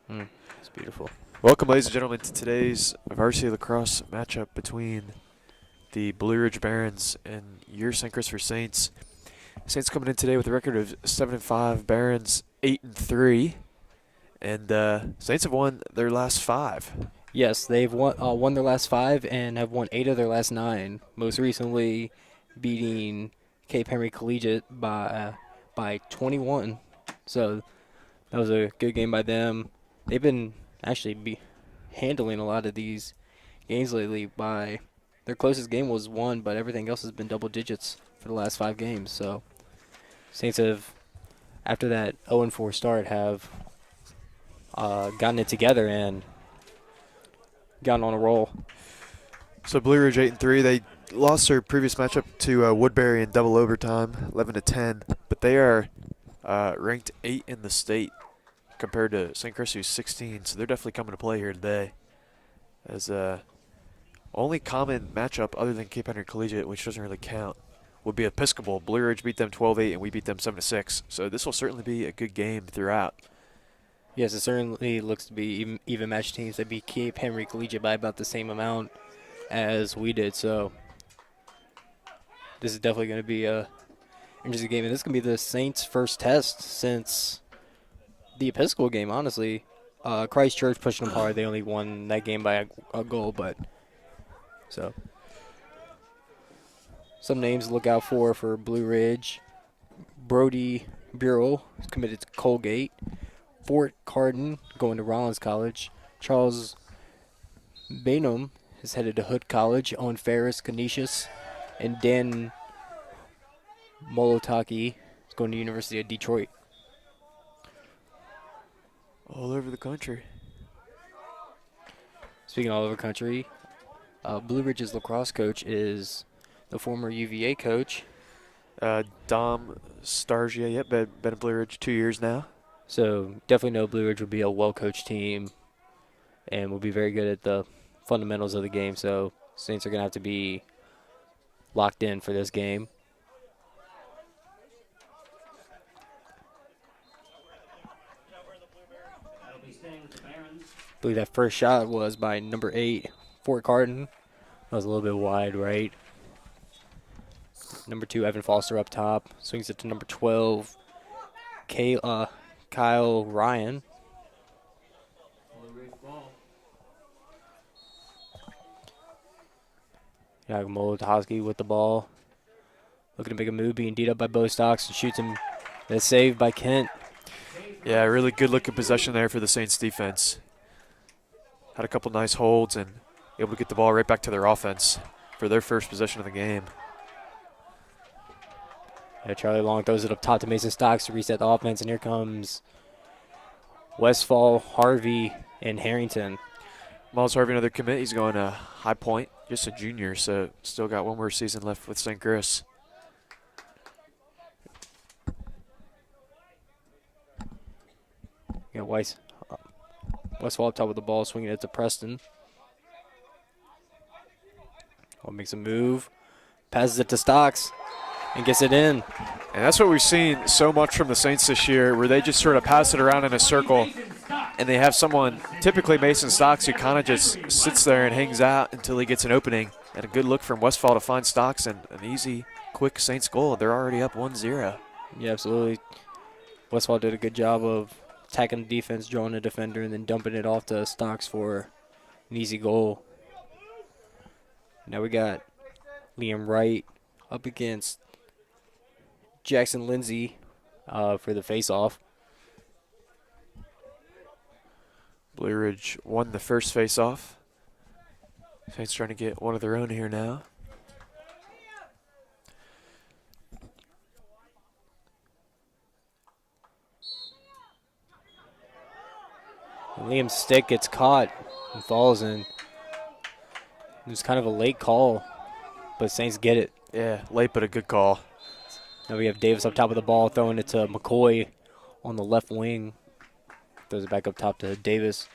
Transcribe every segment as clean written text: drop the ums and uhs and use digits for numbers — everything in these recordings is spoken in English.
It's beautiful. Welcome, ladies and gentlemen, to today's Varsity Lacrosse matchup between the Blue Ridge Barons and your St. Christopher Saints. Saints coming in today with a record of 7-5, Barons 8-3, and Saints have won their last 5. Yes, they've won their last 5 and have won 8 of their last 9. Most recently, beating Cape Henry Collegiate by 21. So that was a good game by them. They've been actually handling a lot of these games lately. By their closest game was 1, but everything else has been double digits for the last 5 games. So Saints have, after that 0-4 start, have gotten it together and gotten on a roll. So Blue Ridge 8-3, they lost their previous matchup to Woodbury in double overtime, 11-10, but they are ranked 8 in the state compared to St. Chris, who's 16, so they're definitely coming to play here today. As only common matchup other than Cape Henry Collegiate, which doesn't really count, would be Episcopal. Blue Ridge beat them 12-8, and we beat them 7-6. So this will certainly be a good game throughout. Yes, it certainly looks to be even match teams. They beat Cape Henry Collegiate by about the same amount as we did. So this is definitely going to be a interesting game, and this is going to be the Saints' first test since the Episcopal game. Honestly, Christ Church pushing them hard. They only won that game by a goal, but so some names to look out for Blue Ridge. Brody Bureau is committed to Colgate. Fort Carden going to Rollins College. Charles Bainum is headed to Hood College. Owen Ferris, Canisius, and Dan Molotaki is going to University of Detroit. All over the country. Speaking all over the country, Blue Ridge's lacrosse coach is the former UVA coach. Dom Stargia, yep, been at Blue Ridge 2 years now. So definitely know Blue Ridge will be a well-coached team and will be very good at the fundamentals of the game. So Saints are going to have to be locked in for this game. I believe that first shot was by number 8, Fort Carden. That was a little bit wide, right? Number 2, Evan Foster up top. Swings it to number 12, Kyle Ryan. Yeah, Molotowski with the ball. Looking to make a move, being beat up by Bostocks and shoots him. That's saved by Kent. Yeah, really good looking possession there for the Saints defense. Had a couple nice holds and able to get the ball right back to their offense for their first possession of the game. Yeah, Charlie Long throws it up top to Mason Stocks to reset the offense, and here comes Westfall, Harvey, and Harrington. Miles Harvey, another commit. He's going to High Point, just a junior, so still got one more season left with St. Chris. Yeah, Westfall up top with the ball, swinging it to Preston. Makes a move, passes it to Stocks, and gets it in. And that's what we've seen so much from the Saints this year, where they just sort of pass it around in a circle, and they have someone, typically Mason Stocks, who kind of just sits there and hangs out until he gets an opening. And a good look from Westfall to find Stocks, and an easy, quick Saints goal. They're already up 1-0. Yeah, absolutely. Westfall did a good job of attacking the defense, drawing a defender, and then dumping it off to Stocks for an easy goal. Now we got Liam Wright up against Jackson Lindsay for the face-off. Blue Ridge won the first face-off. Saints trying to get one of their own here now. Liam's stick gets caught and falls in. It was kind of a late call, but Saints get it. Yeah, late but a good call. Now we have Davis up top of the ball, throwing it to McCoy on the left wing. Throws it back up top to Davis.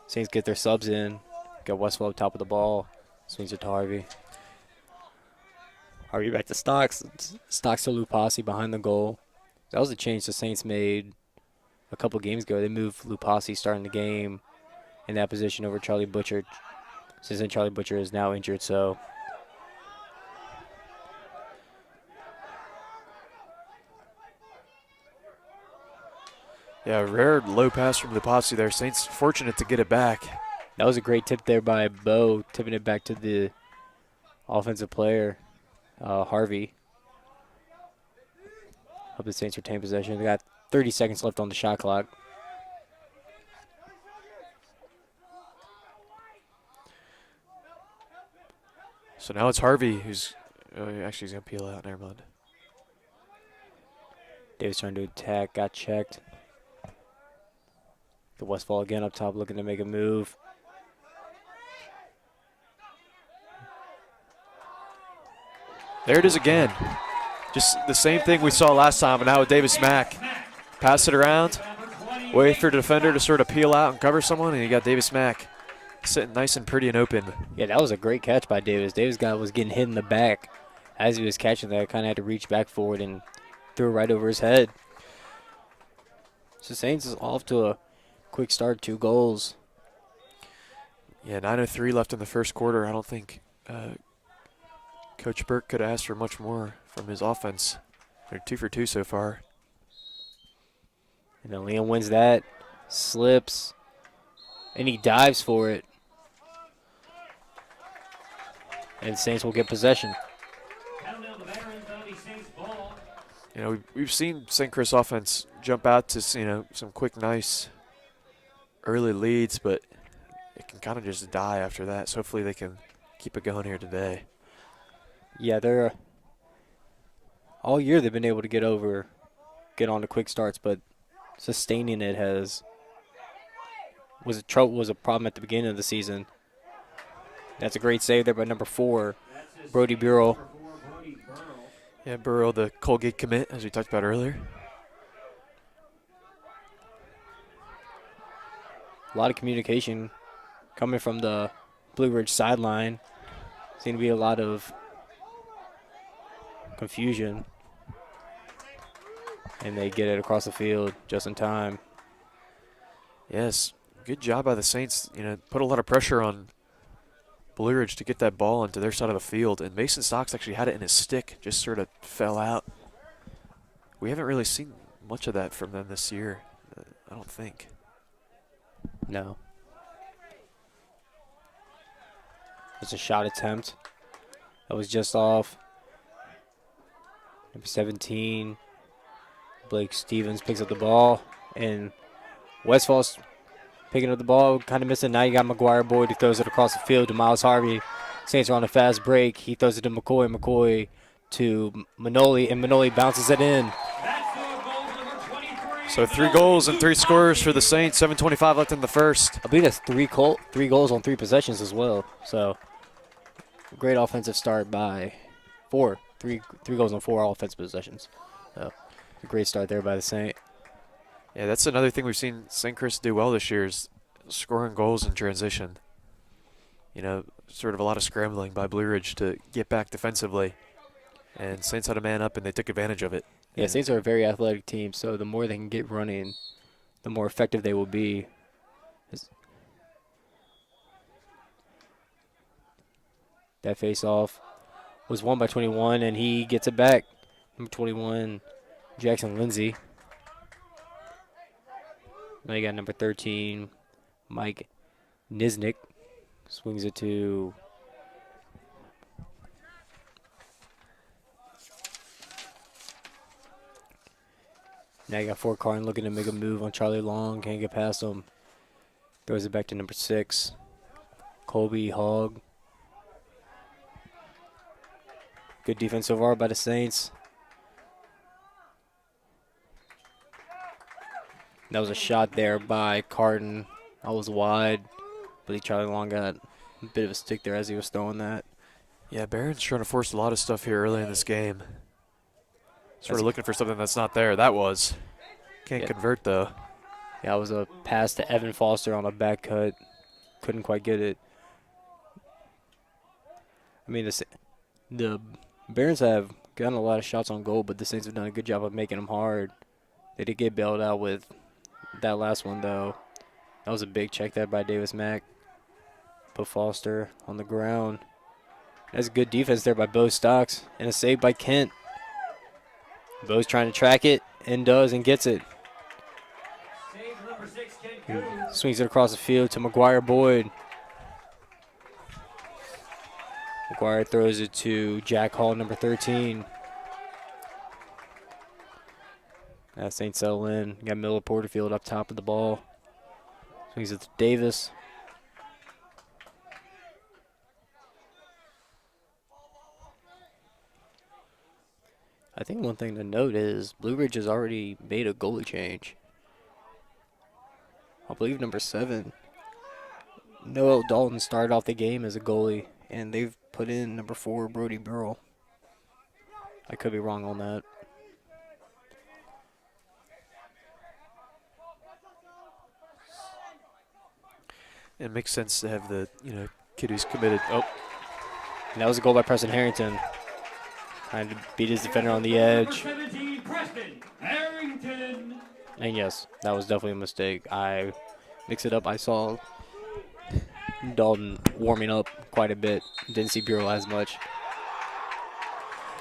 Saints get their subs in. Got Westfall up top of the ball. Swings it to Harvey. Harvey back to Stocks. Stocks to Lupasi behind the goal. That was a change the Saints made a couple games ago, they moved Lupasi starting the game in that position over Charlie Butcher. Since then, Charlie Butcher is now injured, so Yeah, rare low pass from Lupasi there. Saints fortunate to get it back. that was a great tip there by Bo, tipping it back to the offensive player, Harvey. Hope the Saints retain possession. They got 30 seconds left on the shot clock. So now it's Harvey who's actually he's going to peel out. Never mind. Davis trying to attack, got checked. The Westfall again up top looking to make a move. There it is again. Just the same thing we saw last time, but now with Davis Mack. Pass it around, wait for the defender to sort of peel out and cover someone, and you got Davis Mack sitting nice and pretty and open. Yeah, that was a great catch by Davis. Davis was getting hit in the back as he was catching that. Kind of had to reach back forward and threw it right over his head. So Saints is off to a quick start, 2 goals. Yeah, 9:03 left in the first quarter. I don't think Coach Burke could have asked for much more from his offense. They're 2 for 2 so far. And then Liam wins that, slips, and he dives for it. And Saints will get possession. You know, we've seen St. Chris offense jump out to some quick, nice early leads, but it can kind of just die after that. So hopefully they can keep it going here today. Yeah, they're all year they've been able to get on to quick starts, but sustaining it was a problem at the beginning of the season. That's a great save there by number 4, Brody Burrell. Yeah, Burrow, the Colgate commit, as we talked about earlier. A lot of communication coming from the Blue Ridge sideline. Seemed to be a lot of confusion. And they get it across the field just in time. Yes, good job by the Saints. Put a lot of pressure on Blue Ridge to get that ball into their side of the field. And Mason Stocks actually had it in his stick, just sort of fell out. We haven't really seen much of that from them this year, I don't think. No. It's a shot attempt. That was just off. Number 17, Blake Stevens picks up the ball. And Westfall's picking up the ball, kind of missing. Now you got McGuire Boyd who throws it across the field to Miles Harvey. Saints are on a fast break. He throws it to McCoy. McCoy to Manoli, and Manoli bounces it in. So 3 goals and 3 scores for the Saints. 7:25 left in the first. I believe that's three goals on 3 possessions as well. So great offensive start by 3 goals on 4 offensive possessions. So a great start there by the Saint. Yeah, that's another thing we've seen St. Chris do well this year is scoring goals in transition. Sort of a lot of scrambling by Blue Ridge to get back defensively. And Saints had a man up, and they took advantage of it. Yeah, Saints are a very athletic team, so the more they can get running, the more effective they will be. That face-off was won by 21, and he gets it back. Number 21, Jackson Lindsay. Now you got number 13, Mike Niznik. Swings it to now you got Fort Carton looking to make a move on Charlie Long. Can't get past him. Throws it back to number 6, Colby Hogg. Good defense so far by the Saints. That was a shot there by Carton. That was wide. But Charlie Long got a bit of a stick there as he was throwing that. Yeah, Barron's trying to force a lot of stuff here early in this game. Sort of looking for something that's not there. That was. Can't convert, though. Yeah, it was a pass to Evan Foster on a back cut. Couldn't quite get it. I mean, the Barons have gotten a lot of shots on goal, but the Saints have done a good job of making them hard. They did get bailed out with that last one, though. That was a big check there by Davis Mack. Put Foster on the ground. That's good defense there by Bo Stocks. And a save by Kent. Bo's trying to track it and does and gets it. Swings it across the field to McGuire Boyd. McGuire throws it to Jack Hall, number 13. That St. settle in. Got Miller Porterfield up top of the ball. Swings it to Davis. I think one thing to note is Blue Ridge has already made a goalie change. I believe number 7. Noel Dalton started off the game as a goalie, and they've put in number 4, Brody Burrell. I could be wrong on that. It makes sense to have the kid who's committed. Oh, And that was a goal by Preston Harrington. Trying to beat his defender on the edge. And yes, that was definitely a mistake. I mixed it up. I saw Dalton warming up quite a bit. Didn't see Bureau as much.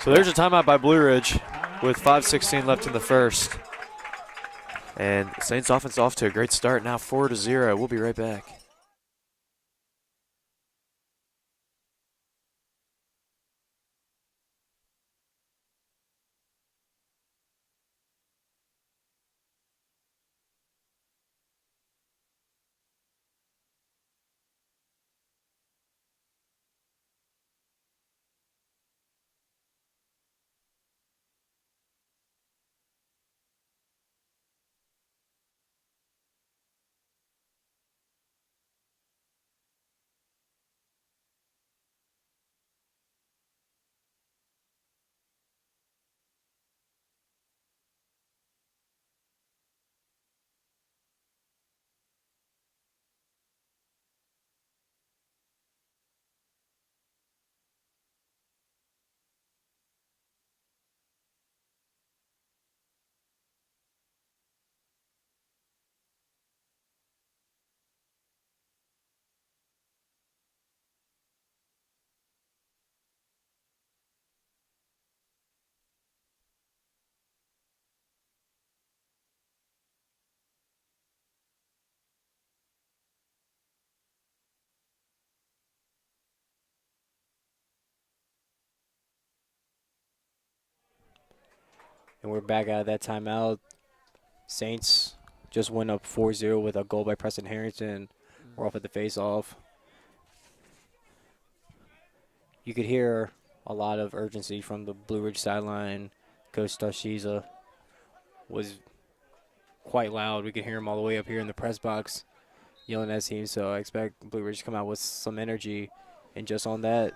so there's a timeout by Blue Ridge with 5:16 left in the first. And Saints offense off to a great start. Now 4-0. We'll be right back. And we're back out of that timeout. Saints just went up 4-0 with a goal by Preston Harrington. We're off at the face-off. You could hear a lot of urgency from the Blue Ridge sideline. Coach Tashiza was quite loud. We could hear him all the way up here in the press box yelling at his team. So I expect Blue Ridge to come out with some energy. And just on that,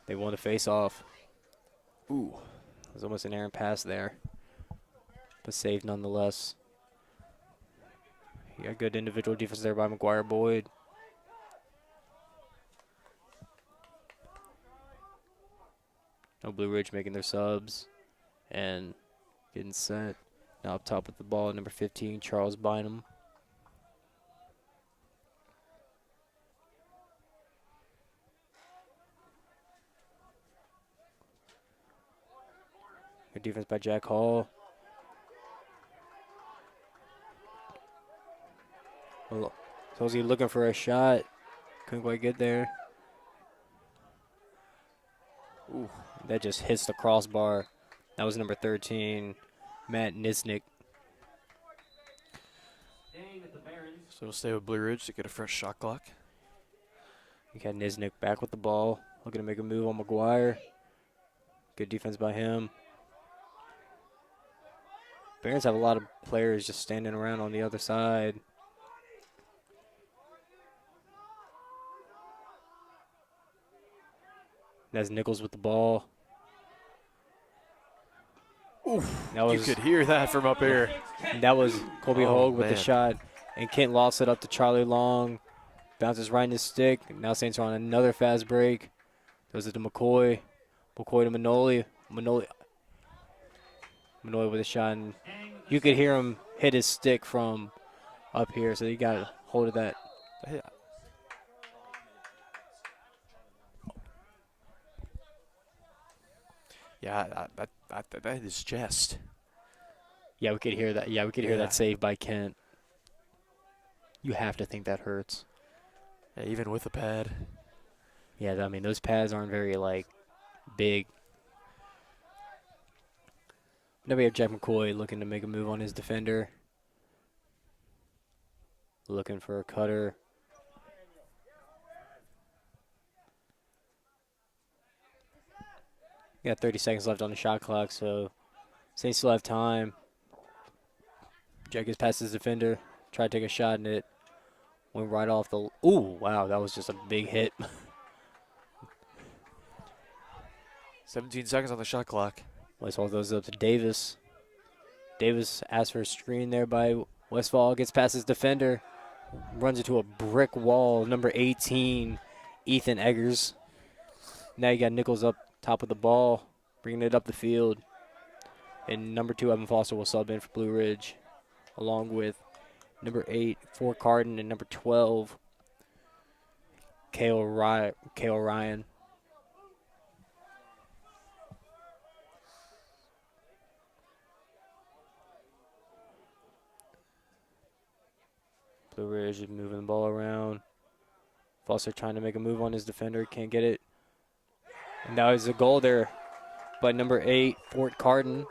they won the face-off. Ooh, it was almost an errant pass there, but saved nonetheless. You got good individual defense there by McGuire Boyd. No Blue Ridge making their subs and getting set. Now up top with the ball, number 15, Charles Bynum. Good defense by Jack Hall. So was he looking for a shot? Couldn't quite get there. Ooh, that just hits the crossbar. That was number 13, Matt Nisnik. So we'll stay with Blue Ridge to get a fresh shot clock. You got Nisnik back with the ball, looking to make a move on McGuire. Good defense by him. Barons have a lot of players just standing around on the other side. That's Nichols with the ball. Oof, that was, you could hear that from up here. That was Colby Hogue with man. the shot. And Kent lost it up to Charlie Long. Bounces right in his stick. Now Saints are on another fast break. Throws it to McCoy. McCoy to Manoli. Manoli with a shot. And you could hear him hit his stick from up here, so he got hold of that. Hey, yeah, that is chest. Yeah, we could hear that. Yeah, we could hear Yeah. that save by Kent. You have to think that hurts. Yeah, even with a pad. Yeah, I mean, those pads aren't very, like, big. Now we have Jack McCoy looking to make a move on his defender. Looking for a cutter. Got 30 seconds left on the shot clock, so Saints still have time. Jack gets past his defender. Tried to take a shot, and it went right off the... Ooh, wow, that was just a big hit. 17 seconds on the shot clock. Westfall throws it up to Davis. Davis asks for a screen there by Westfall. Gets past his defender. Runs into a brick wall. Number 18, Ethan Eggers. Now you got Nichols up top of the ball, bringing it up the field. And number 2, Evan Foster, will sub in for Blue Ridge, along with number 8, Fort Carden, and number 12, Kale Ryan. Blue Ridge is moving the ball around. Foster trying to make a move on his defender, can't get it. And now there's a goal there by number 8, Fort Carden.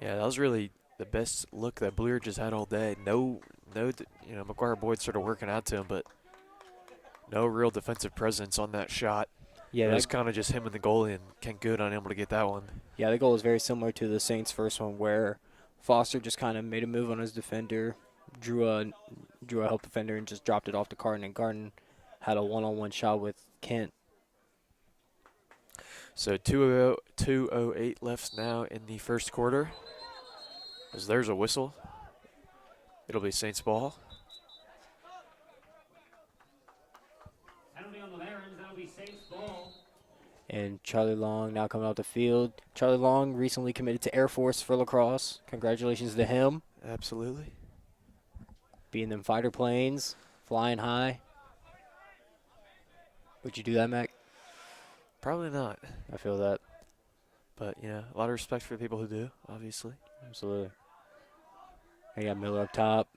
Yeah, that was really the best look that Blue Ridge has had all day. No, McGuire Boyd sort of working out to him, but no real defensive presence on that shot. Yeah, it was kind of just him and the goalie, and Ken Good unable to get that one. Yeah, the goal is very similar to the Saints' first one, where Foster just kind of made a move on his defender, drew a help defender, and just dropped it off to Carden. And Carden had a one-on-one shot with Kent. So 2:08 left now in the first quarter. As there's a whistle. It'll be Saints ball. Penalty on the Barons, that'll be Saints ball. And Charlie Long now coming out the field. Charlie Long recently committed to Air Force for lacrosse. Congratulations to him. Absolutely. Being them fighter planes, flying high. Would you do that, Mac? Probably not. I feel that. But, a lot of respect for the people who do, obviously. Absolutely. I got Miller up top.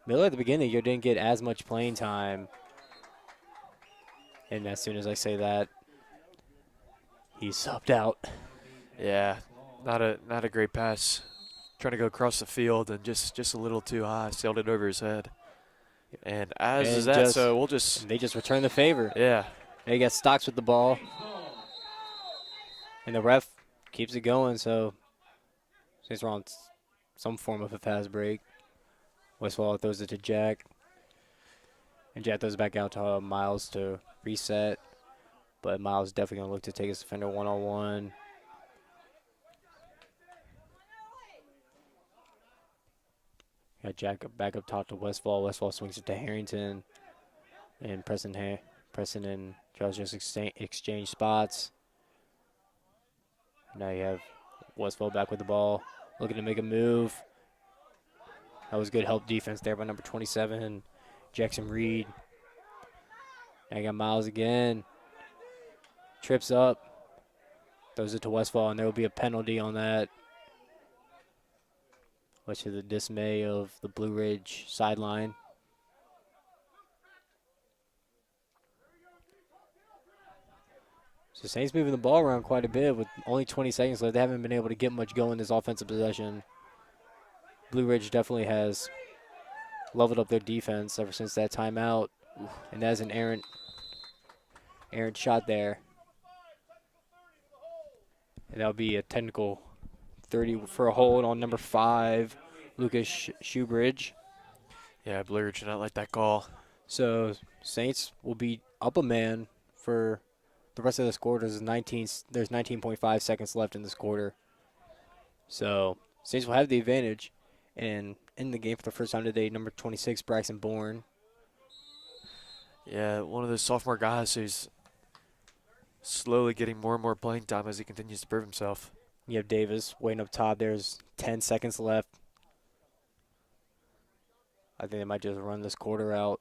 Miller at the beginning of the year didn't get as much playing time. And as soon as I say that, he's subbed out. Yeah, not a great pass. Trying to go across the field and just a little too high, sailed it over his head. And so we'll just... They just return the favor. Yeah. They got Stocks with the ball. And the ref keeps it going, so Saints are on some form of a fast break. Westfall throws it to Jack. And Jack throws it back out to Miles to reset. But Miles definitely going to look to take his defender one-on-one. Got Jack back up top to Westfall. Westfall swings it to Harrington. And Preston and Charles just exchange spots. Now you have Westfall back with the ball, looking to make a move. That was good help defense there by number 27, Jackson Reed. Now you got Miles again. Trips up. Throws it to Westfall, and there will be a penalty on that. Much to the dismay of the Blue Ridge sideline. So Saints moving the ball around quite a bit with only 20 seconds left. They haven't been able to get much going this offensive possession. Blue Ridge definitely has leveled up their defense ever since that timeout. And that's an errant shot there. And that'll be a technical 30 for a hold on number 5, Lucas Shoebridge. Yeah, Blue Ridge did not like that call. So Saints will be up a man for the rest of this quarter. There's 19.5 seconds left in this quarter. So Saints will have the advantage. And in the game for the first time today, number 26, Braxton Bourne. Yeah, one of those sophomore guys who's slowly getting more and more playing time as he continues to prove himself. You have Davis waiting up top. There's 10 seconds left. I think they might just run this quarter out.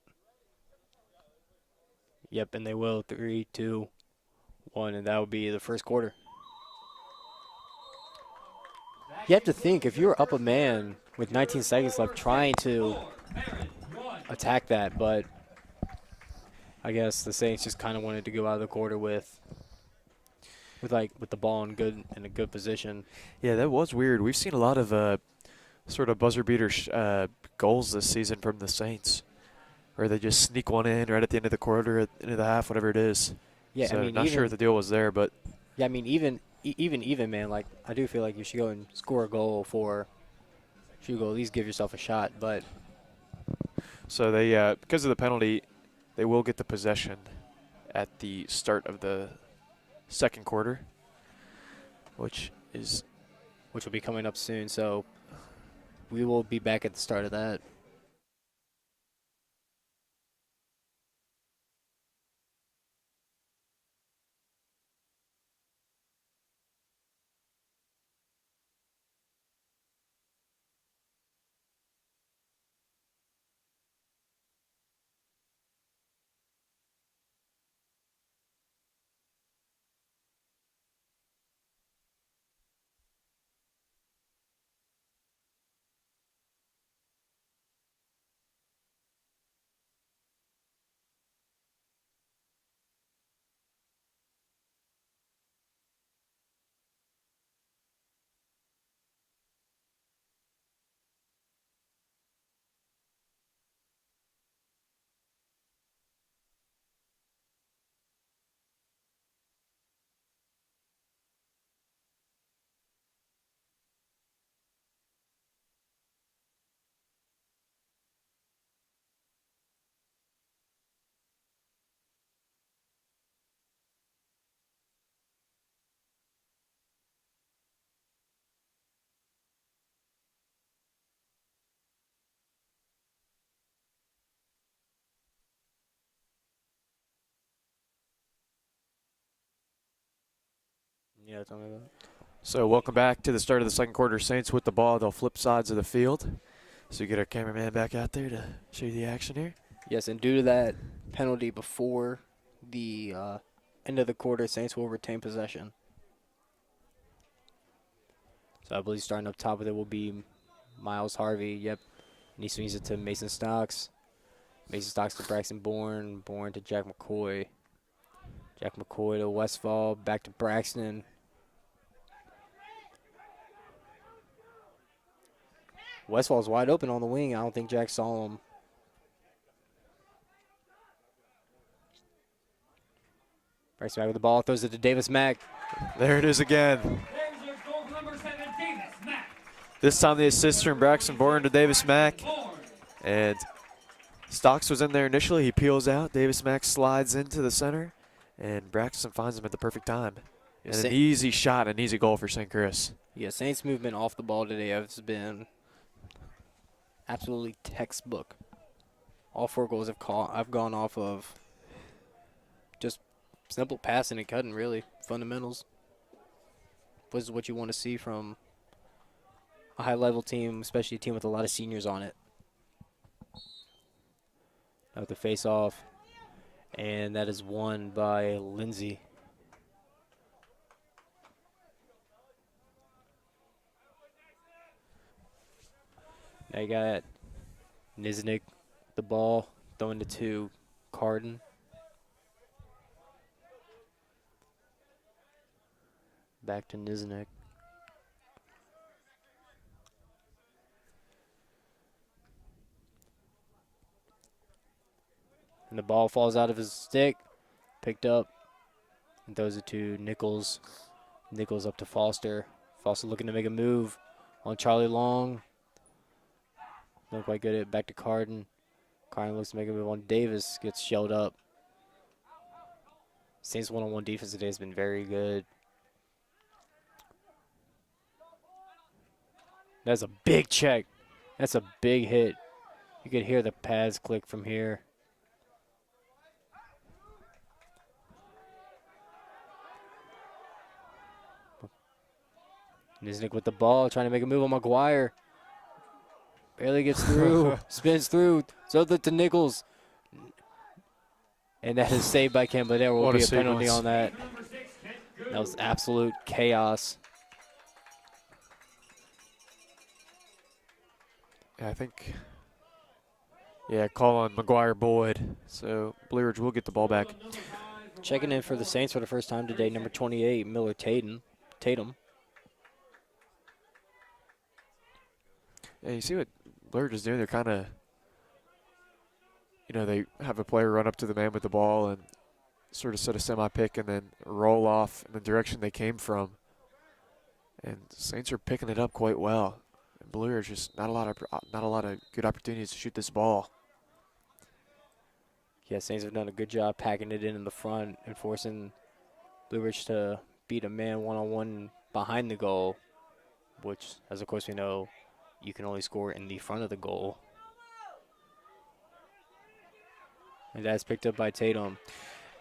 Yep, and they will. 3, 2, 1, and that will be the first quarter. You have to think, if you're up a man with 19 seconds left trying to attack that, but I guess the Saints just kind of wanted to go out of the quarter with the ball in a good position. Yeah, that was weird. We've seen a lot of sort of buzzer beater goals this season from the Saints, where they just sneak one in right at the end of the quarter, at the end of the half, whatever it is. Yeah, So I mean, not sure what the deal was there, but yeah, I mean, even man, like I do feel like you should go and score a goal should go at least give yourself a shot. But so they because of the penalty, they will get the possession at the start of the second quarter, which will be coming up soon. So we will be back at the start of that. Yeah, tell me about it. so. Welcome back to the start of the second quarter. Saints with the ball. They'll flip sides of the field. So you get our cameraman back out there to show you the action here. Yes, and due to that penalty before the end of the quarter, Saints will retain possession. So I believe starting up top with it will be Miles Harvey. Yep, and he swings it to Mason Stocks. Mason Stocks to Braxton Bourne. Bourne to Jack McCoy. Jack McCoy to Westfall. Back to Braxton. Westfall's wide open on the wing. I don't think Jack saw him. Braxton back with the ball. Throws it to Davis Mack. There it is again. There's your goal number 7, Davis Mack. This time the assist from Braxton Bourne to Davis Mack. And Stocks was in there initially. He peels out. Davis Mack slides into the center. And Braxton finds him at the perfect time. And an easy shot, an easy goal for St. Chris. Yeah, Saints movement off the ball today has been absolutely textbook. All 4 goals I've gone off of just simple passing and cutting, really. Fundamentals. This is what you want to see from a high-level team, especially a team with a lot of seniors on it. Now with the face-off, and that is won by Lindsay. Now you got Niznik, the ball, throwing it to Carden. Back to Niznik. And the ball falls out of his stick, picked up, and throws it to Nichols. Nichols up to Foster. Foster looking to make a move on Charlie Long. Not quite good at it. Back to Carden. Carden looks to make a move on Davis. Gets shelled up. Saints one-on-one defense today has been very good. That's a big check. That's a big hit. You could hear the pads click from here. Niznik with the ball, trying to make a move on McGuire. Barely gets through, spins through, so that to Nichols. And that is saved by Kent, but there will What be a a penalty sequence. on that. That was absolute chaos. Yeah, I think. Yeah, call on McGuire Boyd. So Blue Ridge will get the ball back. Checking in for the Saints for the first time today, number 28, Miller Tatum. Yeah, you see what Blue Ridge is doing? They're kind of, they have a player run up to the man with the ball and sort of set a semi-pick and then roll off in the direction they came from. And Saints are picking it up quite well. And Blue Ridge just not a lot of good opportunities to shoot this ball. Yeah, Saints have done a good job packing it in the front and forcing Blue Ridge to beat a man one-on-one behind the goal, which, as of course we know, you can only score in the front of the goal. And that's picked up by Tatum.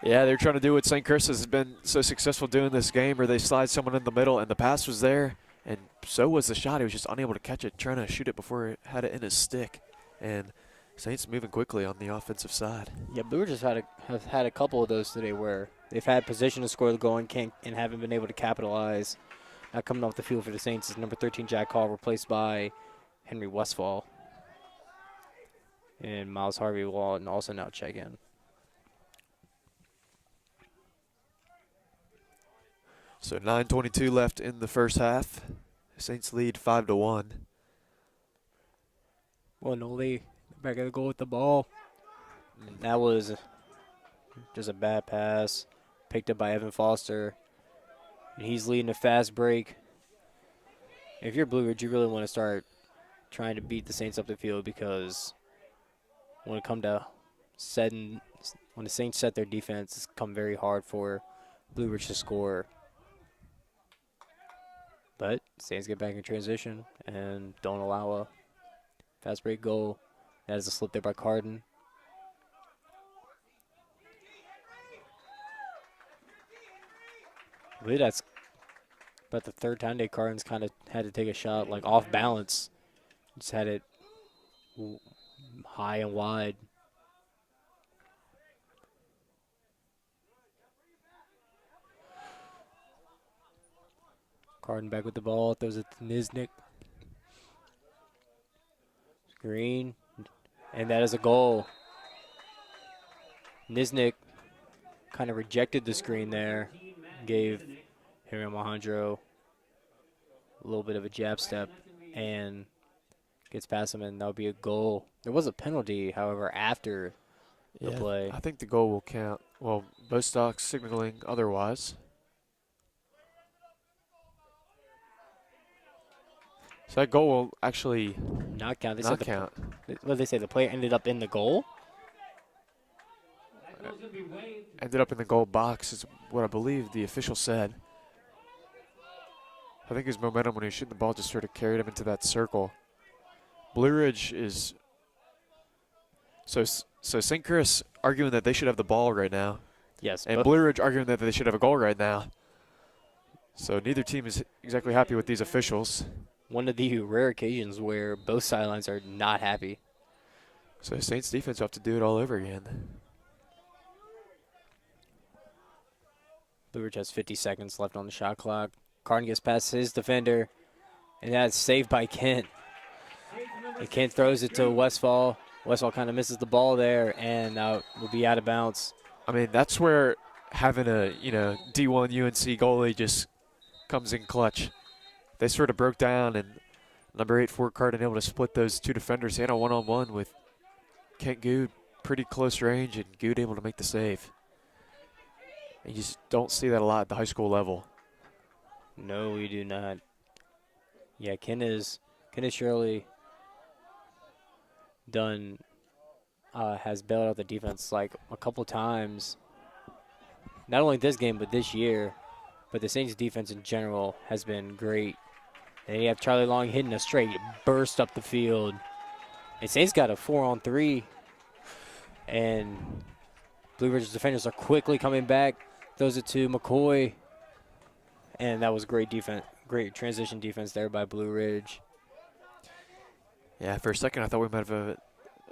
Yeah, they're trying to do what St. Chris has been so successful doing this game, where they slide someone in the middle, and the pass was there, and so was the shot. He was just unable to catch it, trying to shoot it before it had it in his stick. And Saints moving quickly on the offensive side. Yeah, Blue Ridge have had a couple of those today where they've had position to score the goal and haven't been able to capitalize. Now coming off the field for the Saints is number 13, Jack Hall, replaced by Henry Westfall. And Miles Harvey will also now check in. So 9:22 left in the first half. Saints lead 5-1. Well, Noli back at the goal with the ball. And that was just a bad pass picked up by Evan Foster. And he's leading a fast break. If you're Blue Ridge, you really want to start trying to beat the Saints up the field, because when it comes to when the Saints set their defense, it's come very hard for Blue Ridge to score. But Saints get back in transition and don't allow a fast break goal. That is a slip there by Carden. I believe that's about the third time that Carden's kind of had to take a shot like off balance. Just had it high and wide. Carden back with the ball, throws it to Niznik. Screen, and that is a goal. Niznik kind of rejected the screen there, gave Henry Alejandro a little bit of a jab step, and gets past him, and that'll be a goal. There was a penalty, however, after the play. I think the goal will count. Well, Bostock signaling otherwise. So that goal will actually Not count. not count. What did they say? The player ended up in the goal? Ended up in the goal box is what I believe the official said. I think his momentum when he was shooting the ball just sort of carried him into that circle. Blue Ridge is so St. Chris arguing that they should have the ball right now, Yes. and Blue Ridge arguing that they should have a goal right now. So neither team is exactly happy with these officials. One of the rare occasions where both sidelines are not happy. So Saints defense will have to do it all over again. Blue Ridge has 50 seconds left on the shot clock. Carden gets past his defender, and that's saved by Kent. And Kent throws it to Westfall. Westfall kind of misses the ball there, and will be out of bounds. I mean, that's where having a D1 UNC goalie just comes in clutch. They sort of broke down, and number 8 Fort Carden able to split those two defenders. He had a one-on-one with Kent Good, pretty close range, and Good able to make the save. And you just don't see that a lot at the high school level. No, we do not. Yeah, Ken is surely done, has bailed out the defense like a couple times. Not only this game, but this year. But the Saints defense in general has been great. And you have Charlie Long hitting a straight burst up the field. And Saints got a 4-on-3. And Blue Ridge's defenders are quickly coming back. Throws it to McCoy. And that was great defense. Great transition defense there by Blue Ridge. Yeah, for a second I thought we might have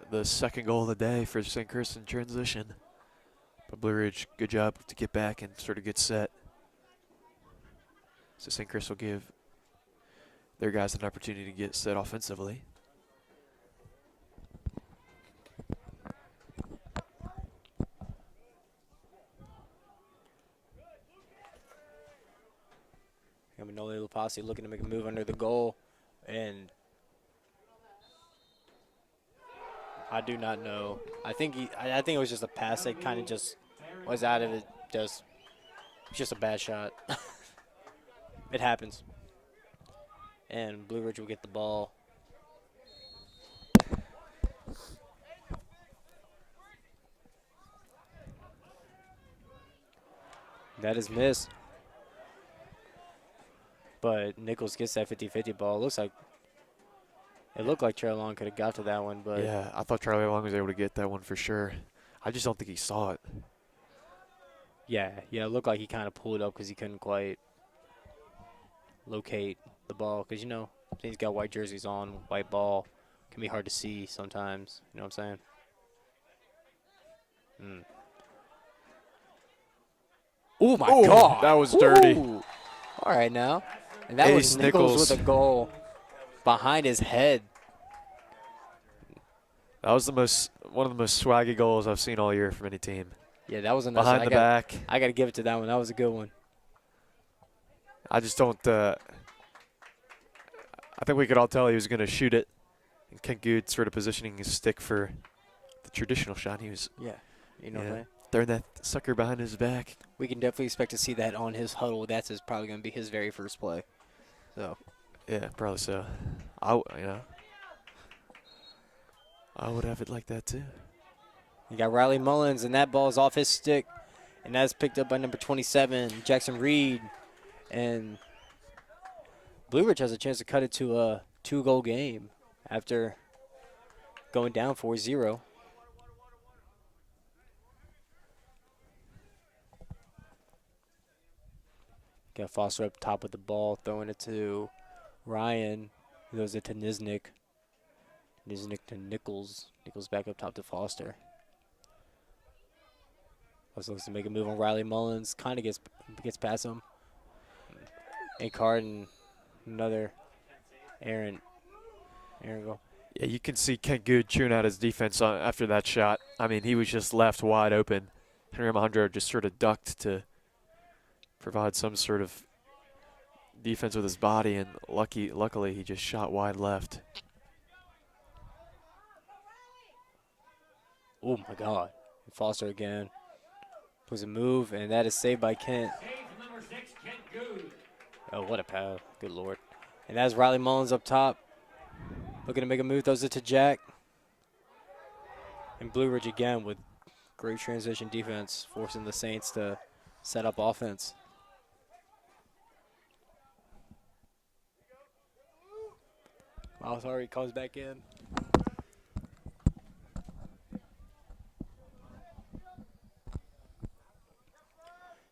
the second goal of the day for St. Chris in transition. But Blue Ridge, good job to get back and sort of get set. So St. Chris will give their guys an opportunity to get set offensively. Manoli Lapasi looking to make a move under the goal, and I do not know. I think it was just a pass that kind of just was out of it. It's just a bad shot. It happens. And Blue Ridge will get the ball. That is missed. But Nichols gets that 50-50 ball. It looked like Trey Long could have got to that one, but Yeah, I thought Charlie Long was able to get that one for sure. I just don't think he saw it. yeah, it looked like he kind of pulled up because he couldn't quite locate the ball. Because, he's got white jerseys on, white ball. Can be hard to see sometimes. You know what I'm saying? Oh, my God. That was dirty. Ooh. All right, now. And that Ace was Nichols Nichols. with a goal behind his head. That was one of the most swaggy goals I've seen all year from any team. Yeah, that was a nice Behind the back. I got to give it to that one. That was a good one. I just don't. I think we could all tell he was going to shoot it. And Kent Good sort of positioning his stick for the traditional shot. He was Yeah, what I'm saying? throwing that sucker behind his back. We can definitely expect to see that on his huddle. That's probably going to be his very first play. So, Yeah, probably so. I would have it like that too. you got Riley Mullins, and that ball is off his stick, and that's picked up by number 27, Jackson Reed. And Blue Ridge has a chance to cut it to a 2-goal game after going down 4-0. Got Foster up top with the ball, throwing it to Ryan. He throws it to Niznik. Niznik to Nichols. Nichols back up top to Foster. Foster looks to make a move on Riley Mullins. Kind of gets past him. A card and another Aaron goal. Yeah, you can see Kent Good chewing out his defense after that shot. I mean, he was just left wide open. Henry Alejandro just sort of ducked to provide some sort of defense with his body, and luckily he just shot wide left. Oh, my God. Foster again. Was a move, and that is saved by Kent. Save number 6, Kent Good. Oh, what a pal. Good Lord. And that's Riley Mullins up top. Looking to make a move, throws it to Jack. And Blue Ridge again with great transition defense, forcing the Saints to set up offense. Miles Harvey comes back in.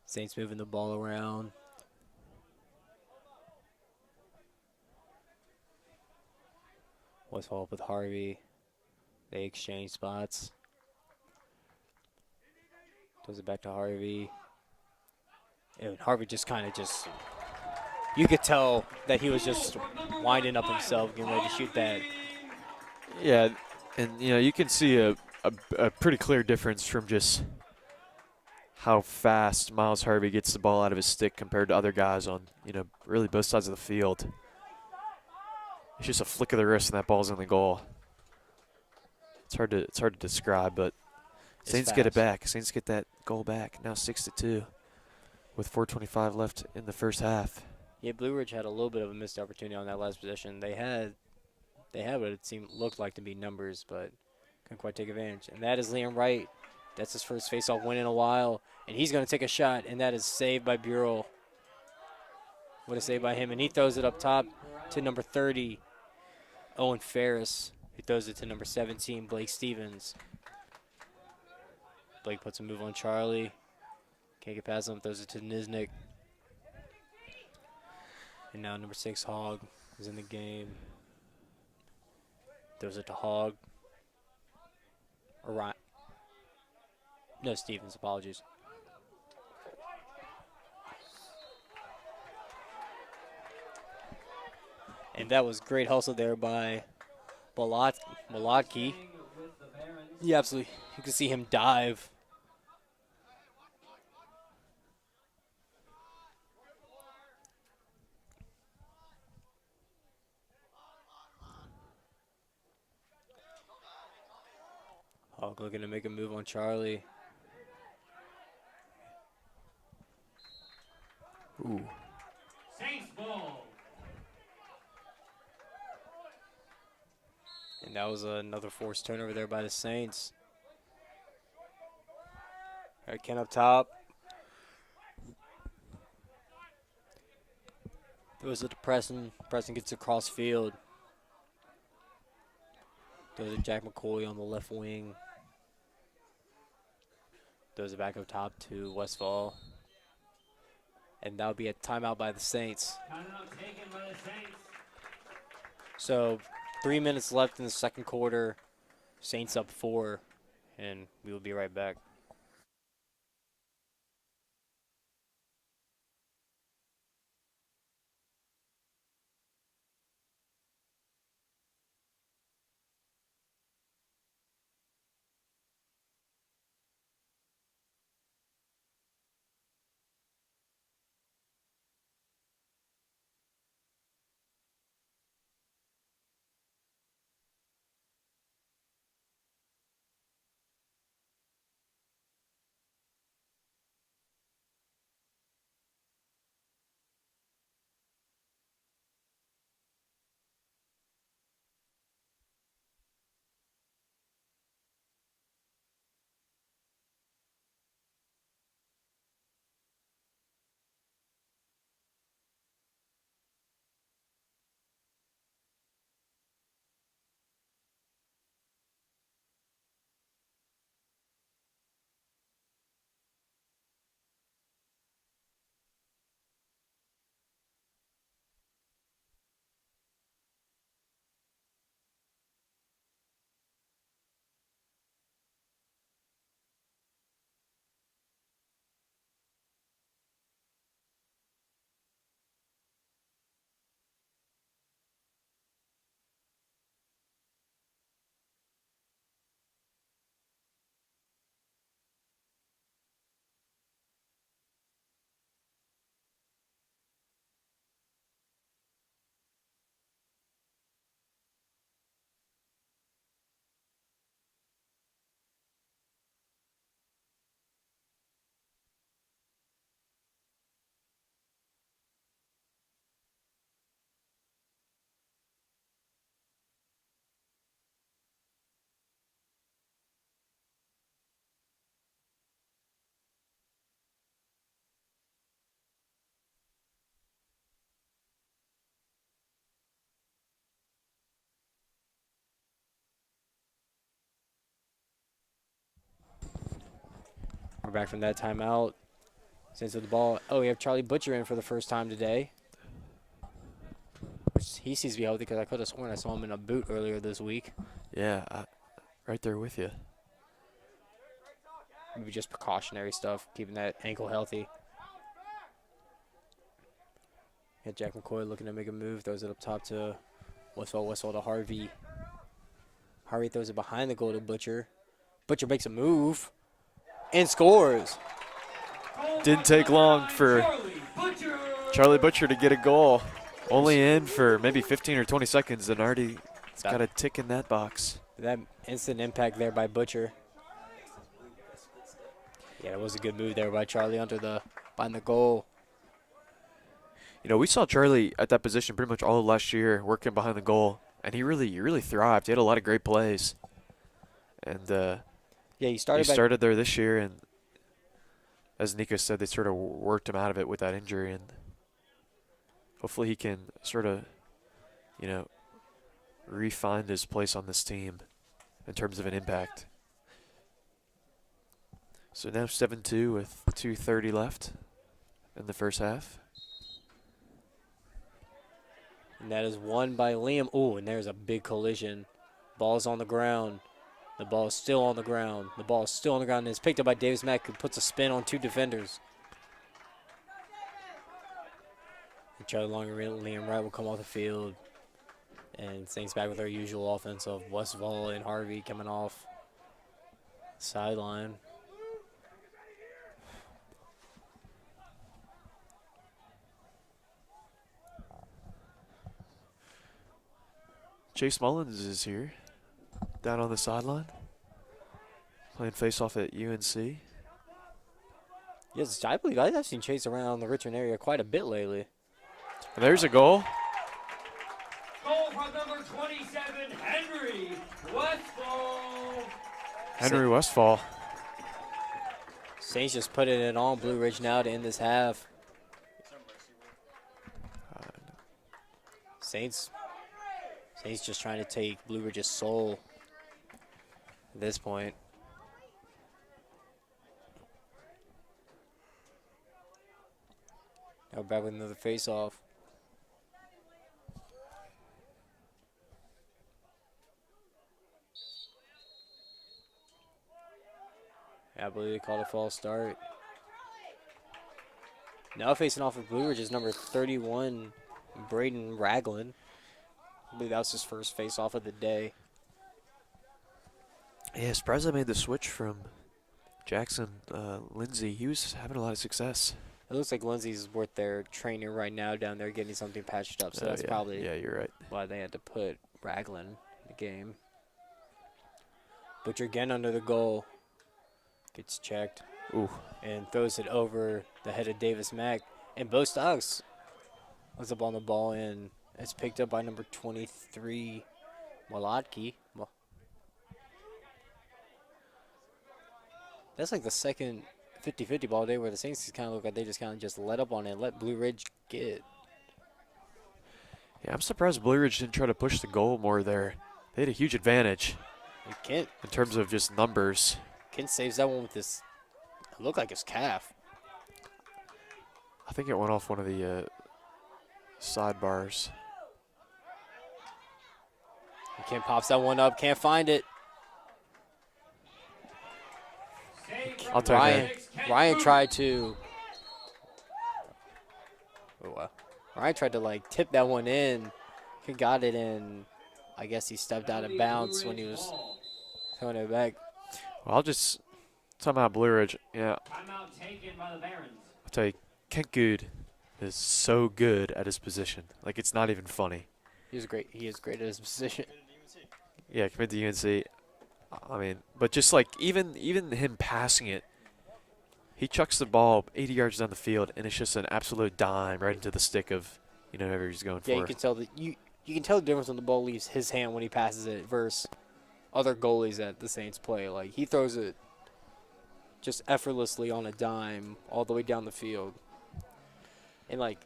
Saints moving the ball around. Westfall up with Harvey. They exchange spots. Throws it back to Harvey. And Harvey just you could tell that he was just winding up himself, getting ready to shoot that. Yeah, and you can see a pretty clear difference from just how fast Miles Harvey gets the ball out of his stick compared to other guys on, really both sides of the field. It's just a flick of the wrist and that ball's in the goal. It's hard to describe, but Saints get it back. Saints get that goal back. Now 6-2 with 4:25 left in the first half. Yeah, Blue Ridge had a little bit of a missed opportunity on that last possession. They had what it looked like to be numbers, but couldn't quite take advantage. And that is Liam Wright. That's his first faceoff win in a while, and he's going to take a shot, and that is saved by Burrell. What a save by him, and he throws it up top to number 30, Owen Ferris. He throws it to number 17, Blake Stevens. Blake puts a move on Charlie. Can't get past him, throws it to Niznik. And now number 6, Hogg, is in the game. Throws it to Hogg. Or Ryan. No, Stevens, apologies. And that was great hustle there by Malotki. Yeah, absolutely. You can see him dive. Hogg looking to make a move on Charlie. Ooh. Saints ball. And that was another forced turnover there by the Saints. All right, Ken up top. Throws it to Preston. Preston gets across field. Throws it to Jack McCoy on the left wing. Throws it back up top to Westfall. And that'll be a timeout by the Saints. Timeout taken by the Saints. So 3 minutes left in the second quarter. Saints up 4. And we will be right back. We're back from that timeout. Saints with the ball. Oh, we have Charlie Butcher in for the first time today. Which he seems to be healthy because I could have sworn I saw him in a boot earlier this week. Yeah, right there with you. Maybe just precautionary stuff, keeping that ankle healthy. Got Jack McCoy looking to make a move. Throws it up top to Westfall. Westfall to Harvey. Harvey throws it behind the goal to Butcher. Butcher makes a move and scores. Didn't take long for Charlie Butcher to get a goal. Only in for maybe 15 or 20 seconds and already it's got a tick in that box. That instant impact there by Butcher. Yeah, it was a good move there by Charlie behind the goal. You know, we saw Charlie at that position pretty much all of last year working behind the goal, and he really thrived. He had a lot of great plays. And yeah, he started there this year, and as Nico said, they sort of worked him out of it with that injury, and hopefully he can sort of, you know, re-find his place on this team in terms of an impact. So now 7-2 with 2:30 left in the first half. And that is won by Liam. Oh, and there's a big collision. Ball's on the ground. The ball is still on the ground. The ball is still on the ground, and it's picked up by Davis Mack, who puts a spin on 2 defenders. And Charlie Long and Liam Wright will come off the field. And Saints back with our usual offense of Westfall and Harvey coming off sideline. Chase Mullins is here, down on the sideline, playing face-off at UNC. Yes, I believe I've seen Chase around the Richmond area quite a bit lately. And there's a goal. Goal from number 27, Henry Westfall. Henry Westfall. Saints just putting it on Blue Ridge now to end this half. Saints just trying to take Blue Ridge's soul at this point. Now we're back with another face-off. I believe they called a false start. Now facing off of Blue Ridge is number 31, Braden Ragland. I believe that was his first face-off of the day. Yeah, surprised I made the switch from Jackson Lindsay. He was having a lot of success. It looks like Lindsay's worth their training right now down there getting something patched up, so that's yeah. probably Yeah, you're right. why they had to put Ragland in the game. Butcher again under the goal. Gets checked. Ooh. And throws it over the head of Davis Mack. And Bo Stocks was up on the ball, and it's picked up by number 23, Molotki. That's like the second 50-50 ball day where the Saints kind of look like they just kind of just let up on it and let Blue Ridge get it. Yeah, I'm surprised Blue Ridge didn't try to push the goal more there. They had a huge advantage And Kent in terms of just numbers. saves that one with this, it looked like his calf. I think it went off one of the sidebars. And Kent pops that one up, can't find it. I'll take Ryan tried to. Oh wow! Ryan tried to like tip that one in. He got it in. I guess he stepped out of bounds when he was throwing it back. Well, I'll just somehow Blue Ridge. Yeah, Timeout taken by the Barons. I'll tell you, Kent Good is so good at his position. Like, it's not even funny. He is great at his position. Yeah, committed to UNC. I mean, but just like even him passing it, he chucks the ball 80 yards down the field, and it's just an absolute dime right into the stick of whoever he's going Yeah, for. you can tell you can tell the difference when the ball leaves his hand when he passes it versus other goalies that the Saints play. Like, he throws it just effortlessly on a dime all the way down the field. And like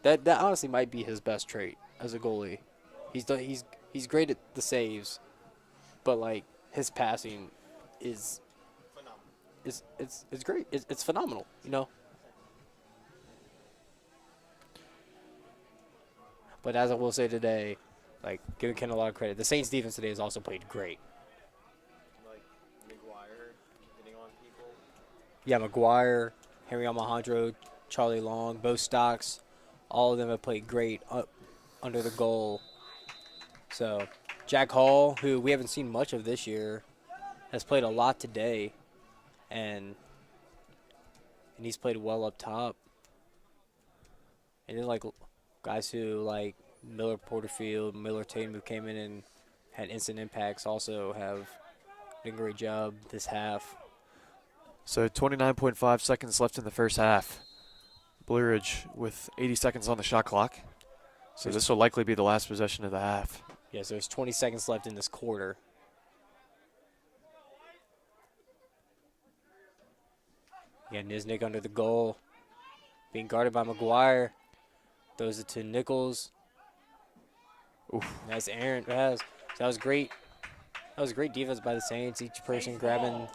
that honestly might be his best trait as a goalie. He's great at the saves, but like his passing is great. It's phenomenal, But as I will say today, like, giving Ken a lot of credit, the Saints defense today has also played great. Like McGuire hitting on people. Yeah, McGuire, Henry Alejandro, Charlie Long, Bo Stocks, all of them have played great under the goal. So Jack Hall, who we haven't seen much of this year, has played a lot today, and he's played well up top. And then like guys who like Miller Porterfield, Miller Tatum, who came in and had instant impacts, also have done a great job this half. So 29.5 seconds left in the first half. Blue Ridge with 80 seconds on the shot clock. So this will likely be the last possession of the half. Yes, there's 20 seconds left in this quarter. Yeah, Niznik under the goal. Being guarded by McGuire. Throws it to Nichols. Oof. That's Aaron. That was great. That was great defense by the Saints. Each person grabbing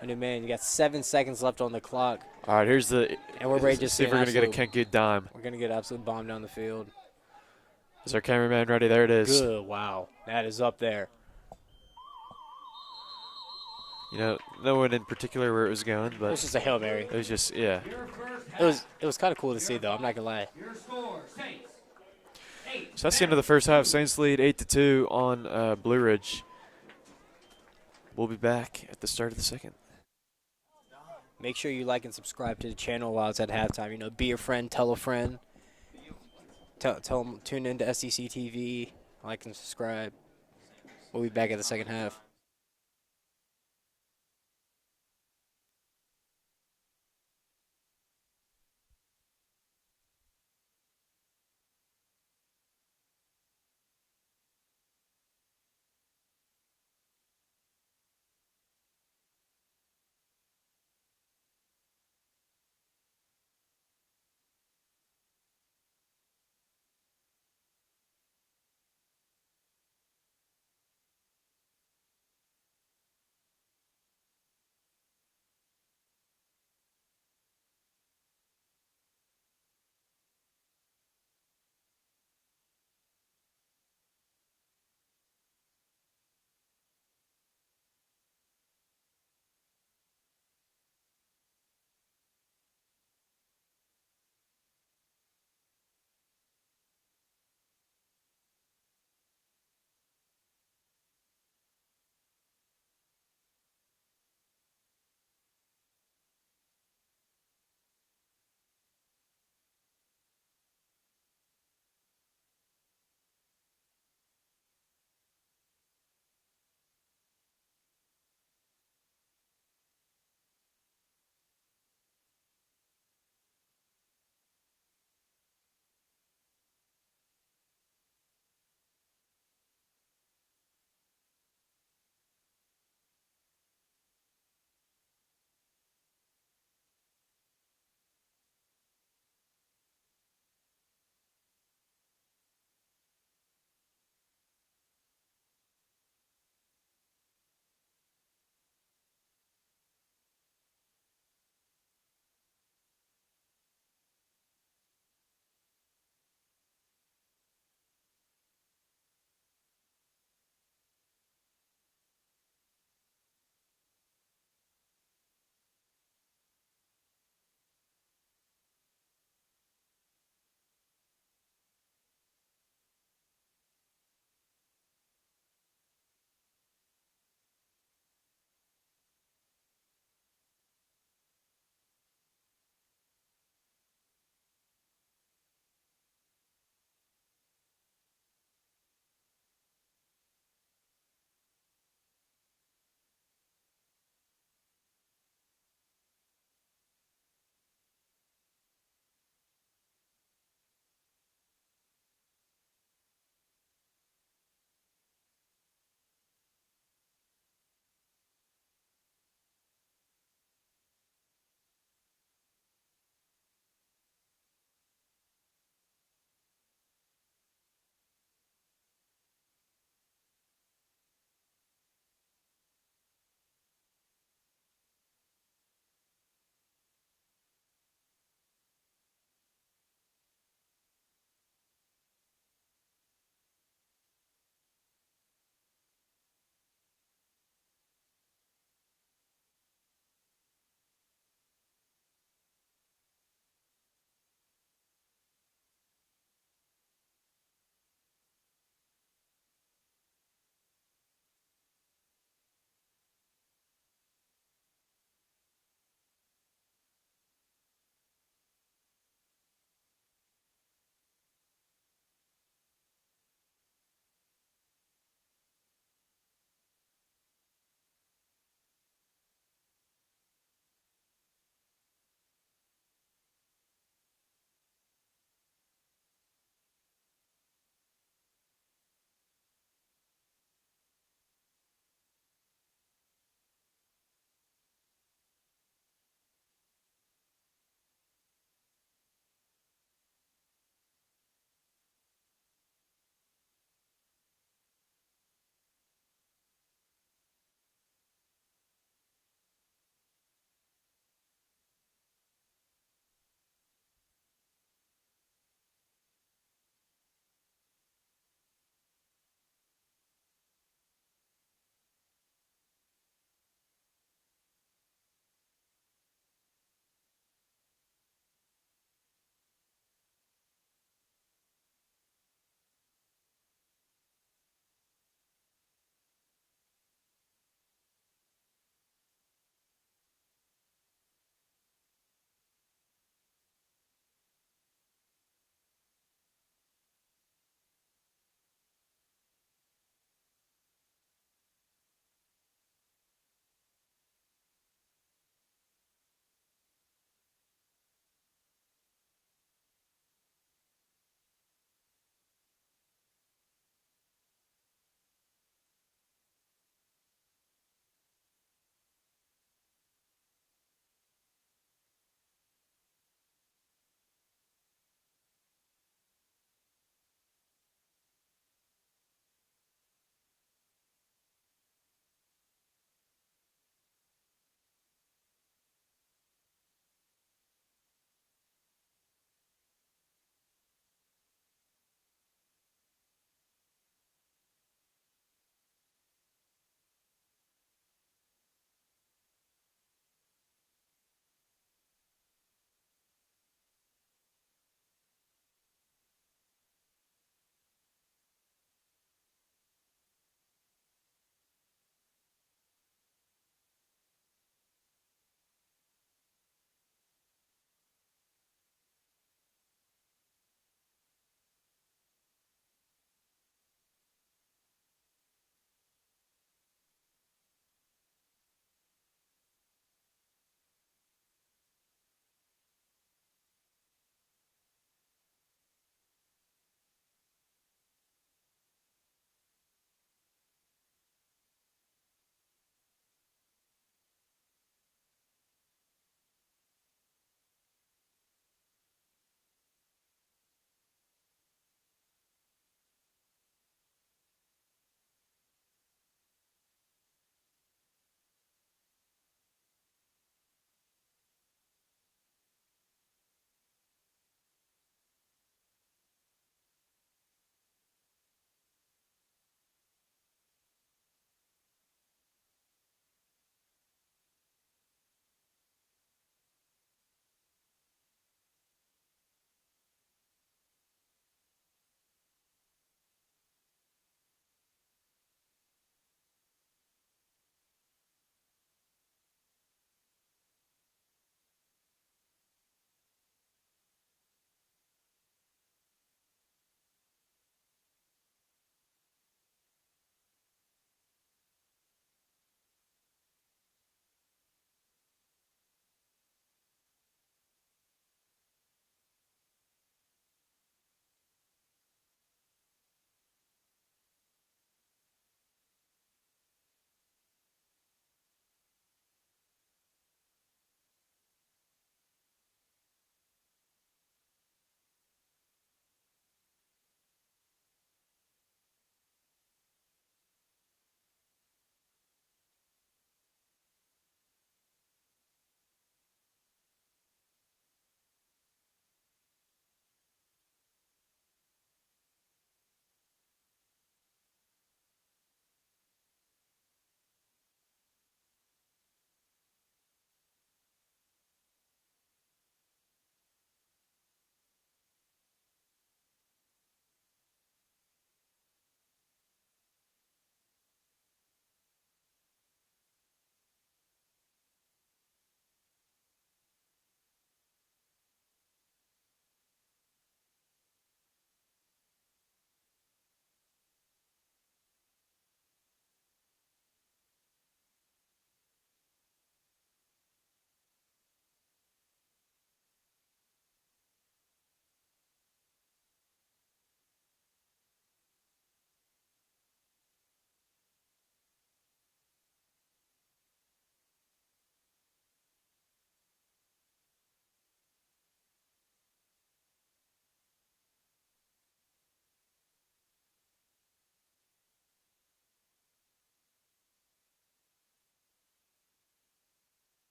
a new man. You got 7 seconds left on the clock. All right, here's the. And we're ready to see if we're going to get a Kent Good dime. We're going to get an absolute bomb down the field. Is our cameraman ready? There it is. Good. Wow. That is up there. You know, no one in particular where it was going, It but was just a Hail Mary. it was just, yeah. Your first It half. was kind of cool to see, though. I'm not going to lie. Your score, Saints. 8. So that's the end of the first half. Saints lead 8-2 on Blue Ridge. We'll be back at the start of the second. Make sure you like and subscribe to the channel while it's at halftime. You know, be your friend, tell a friend. Tell them, tune into SEC TV, like and subscribe. We'll be back at the second half.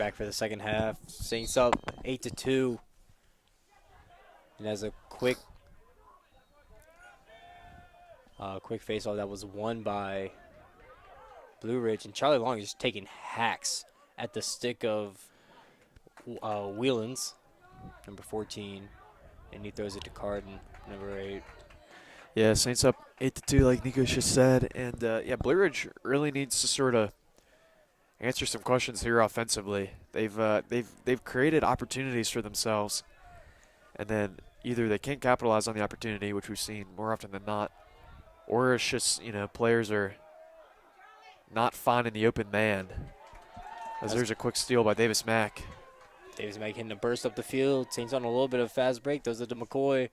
back for the second half. Saints up 8-2. And as a quick face-off that was won by Blue Ridge. And Charlie Long is just taking hacks at the stick of Whelans, number 14. And he throws it to Carden, number 8. Yeah, Saints up 8-2, like Nico just said. And, yeah, Blue Ridge really needs to sort of answer some questions here offensively. They've created opportunities for themselves, and then either they can't capitalize on the opportunity, which we've seen more often than not, or it's just, players are not finding the open man. As there's a quick steal by Davis Mack. Davis Mack hitting a burst up the field. Saints on a little bit of a fast break. Those are to McCoy.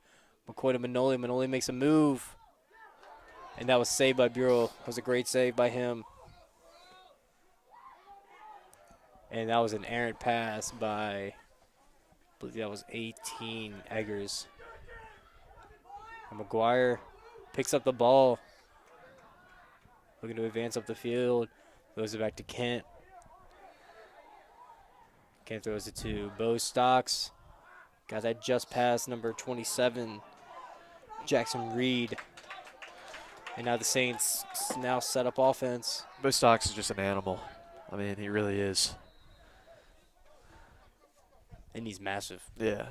McCoy to Manoli. Manoli makes a move. And that was saved by Bureau. That was a great save by him. And that was an errant pass by, I believe that was 18, Eggers. And McGuire picks up the ball. Looking to advance up the field. Throws it back to Kent. Kent throws it to Bo Stocks. Got that just past number 27, Jackson Reed. And now the Saints now set up offense. Bo Stocks is just an animal. I mean, he really is. And he's massive. Yeah.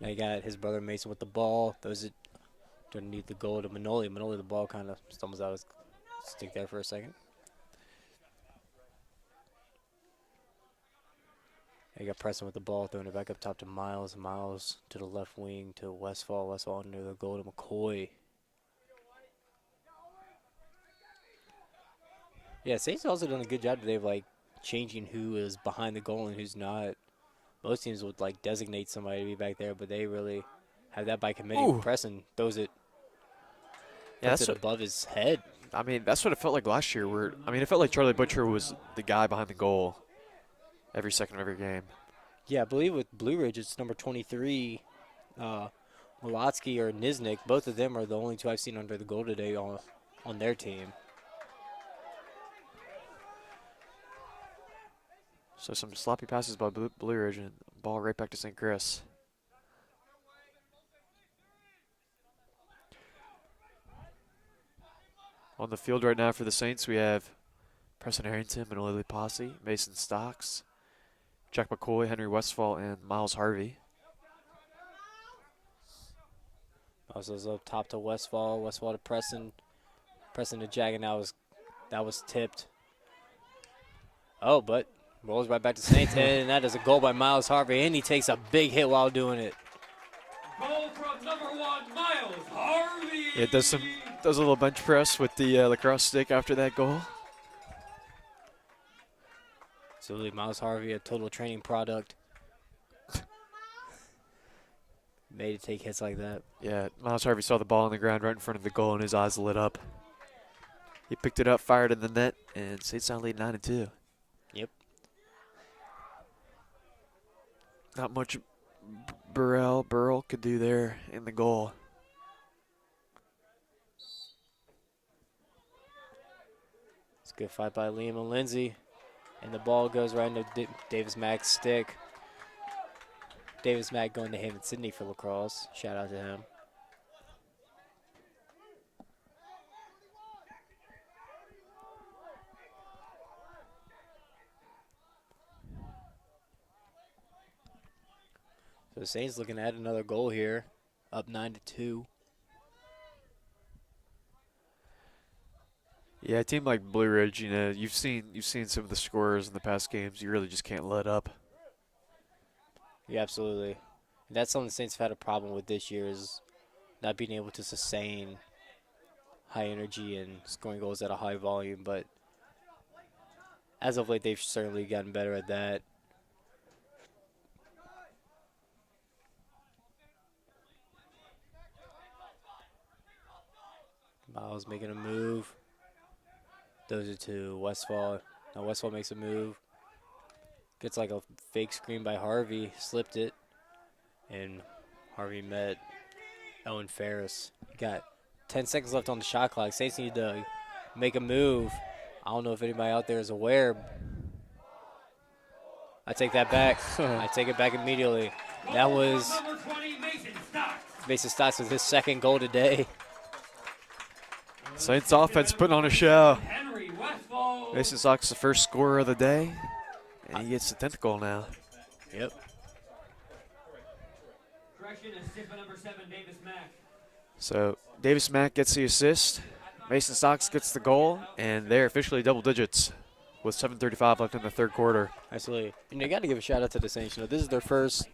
Now you got his brother Mason with the ball. Throws it underneath the goal to Manoli. Manoli, the ball kind of stumbles out his stick there for a second. You got Preston with the ball, throwing it back up top to Miles. Miles to the left wing to Westfall. Westfall under the goal to McCoy. Yeah, Saints also done a good job today of changing who is behind the goal and who's not. Most teams would designate somebody to be back there, but they really have that by committee. Ooh. Preston throws it, Yeah, puts that's it what, above his head. I mean, that's what it felt like last year. It felt like Charlie Butcher was the guy behind the goal every second of every game. Yeah, I believe with Blue Ridge, it's number 23, Molotsky or Niznik. Both of them are the only two I've seen under the goal today on their team. So some sloppy passes by Blue Ridge and ball right back to St. Chris. On the field right now for the Saints, we have Preston Harrington, Manoli Posse, Mason Stocks, Jack McCoy, Henry Westfall, and Miles Harvey. Also up top to Westfall. Westfall to Preston. Preston to Jack, and that was tipped. Oh, but rolls right back to Saints, and that is a goal by Miles Harvey, and he takes a big hit while doing it. Goal from number 1, Miles Harvey. It does a little bench press with the lacrosse stick after that goal. Absolutely, Miles Harvey, a total training product. Made to take hits like that. Yeah, Miles Harvey saw the ball on the ground right in front of the goal, and his eyes lit up. He picked it up, fired in the net, and Saints now lead 9-2. Yep. Not much Burrell could do there in the goal. It's a good fight by Liam and Lindsay. And the ball goes right into Davis Mack's stick. Davis Mack going to him and Sydney for lacrosse. Shout out to him. So the Saints looking at another goal here, up 9-2. Yeah, a team like Blue Ridge, you've seen some of the scorers in the past games. You really just can't let up. Yeah, absolutely. And that's something the Saints have had a problem with this year, is not being able to sustain high energy and scoring goals at a high volume. But as of late, they've certainly gotten better at that. Miles making a move. Those are to Westfall. Now Westfall makes a move. Gets a fake screen by Harvey. Slipped it. And Harvey met Owen Ferris. Got 10 seconds left on the shot clock. Saints need to make a move. I don't know if anybody out there is aware. I take that back. I take it back immediately. That was Number 20, Mason Stocks. Mason Stocks with his second goal today. Saints offense putting on a show. Henry Westfall. Mason Sock's the first scorer of the day, and he gets the 10th goal now. Yep. Correction, assist by number 7, Davis Mack. So Davis Mack gets the assist. Mason Sox gets the goal, and they're officially double digits with 7:35 left in the third quarter. Absolutely. And you got to give a shout out to the Saints. You know, this is their first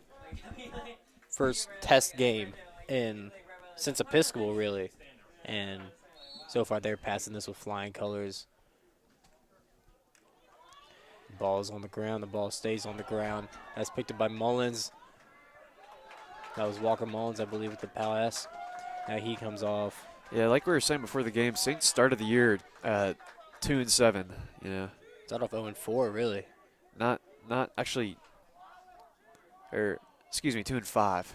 test game since Episcopal, really. And so far they're passing this with flying colors. Ball is on the ground. The ball stays on the ground. That's picked up by Mullins. That was Walker Mullins, I believe, with the pass. Now he comes off. Yeah, like we were saying before the game, Saints started the year 2-7. You know, Started off 0-4, really. not actually, or excuse me, 2-5.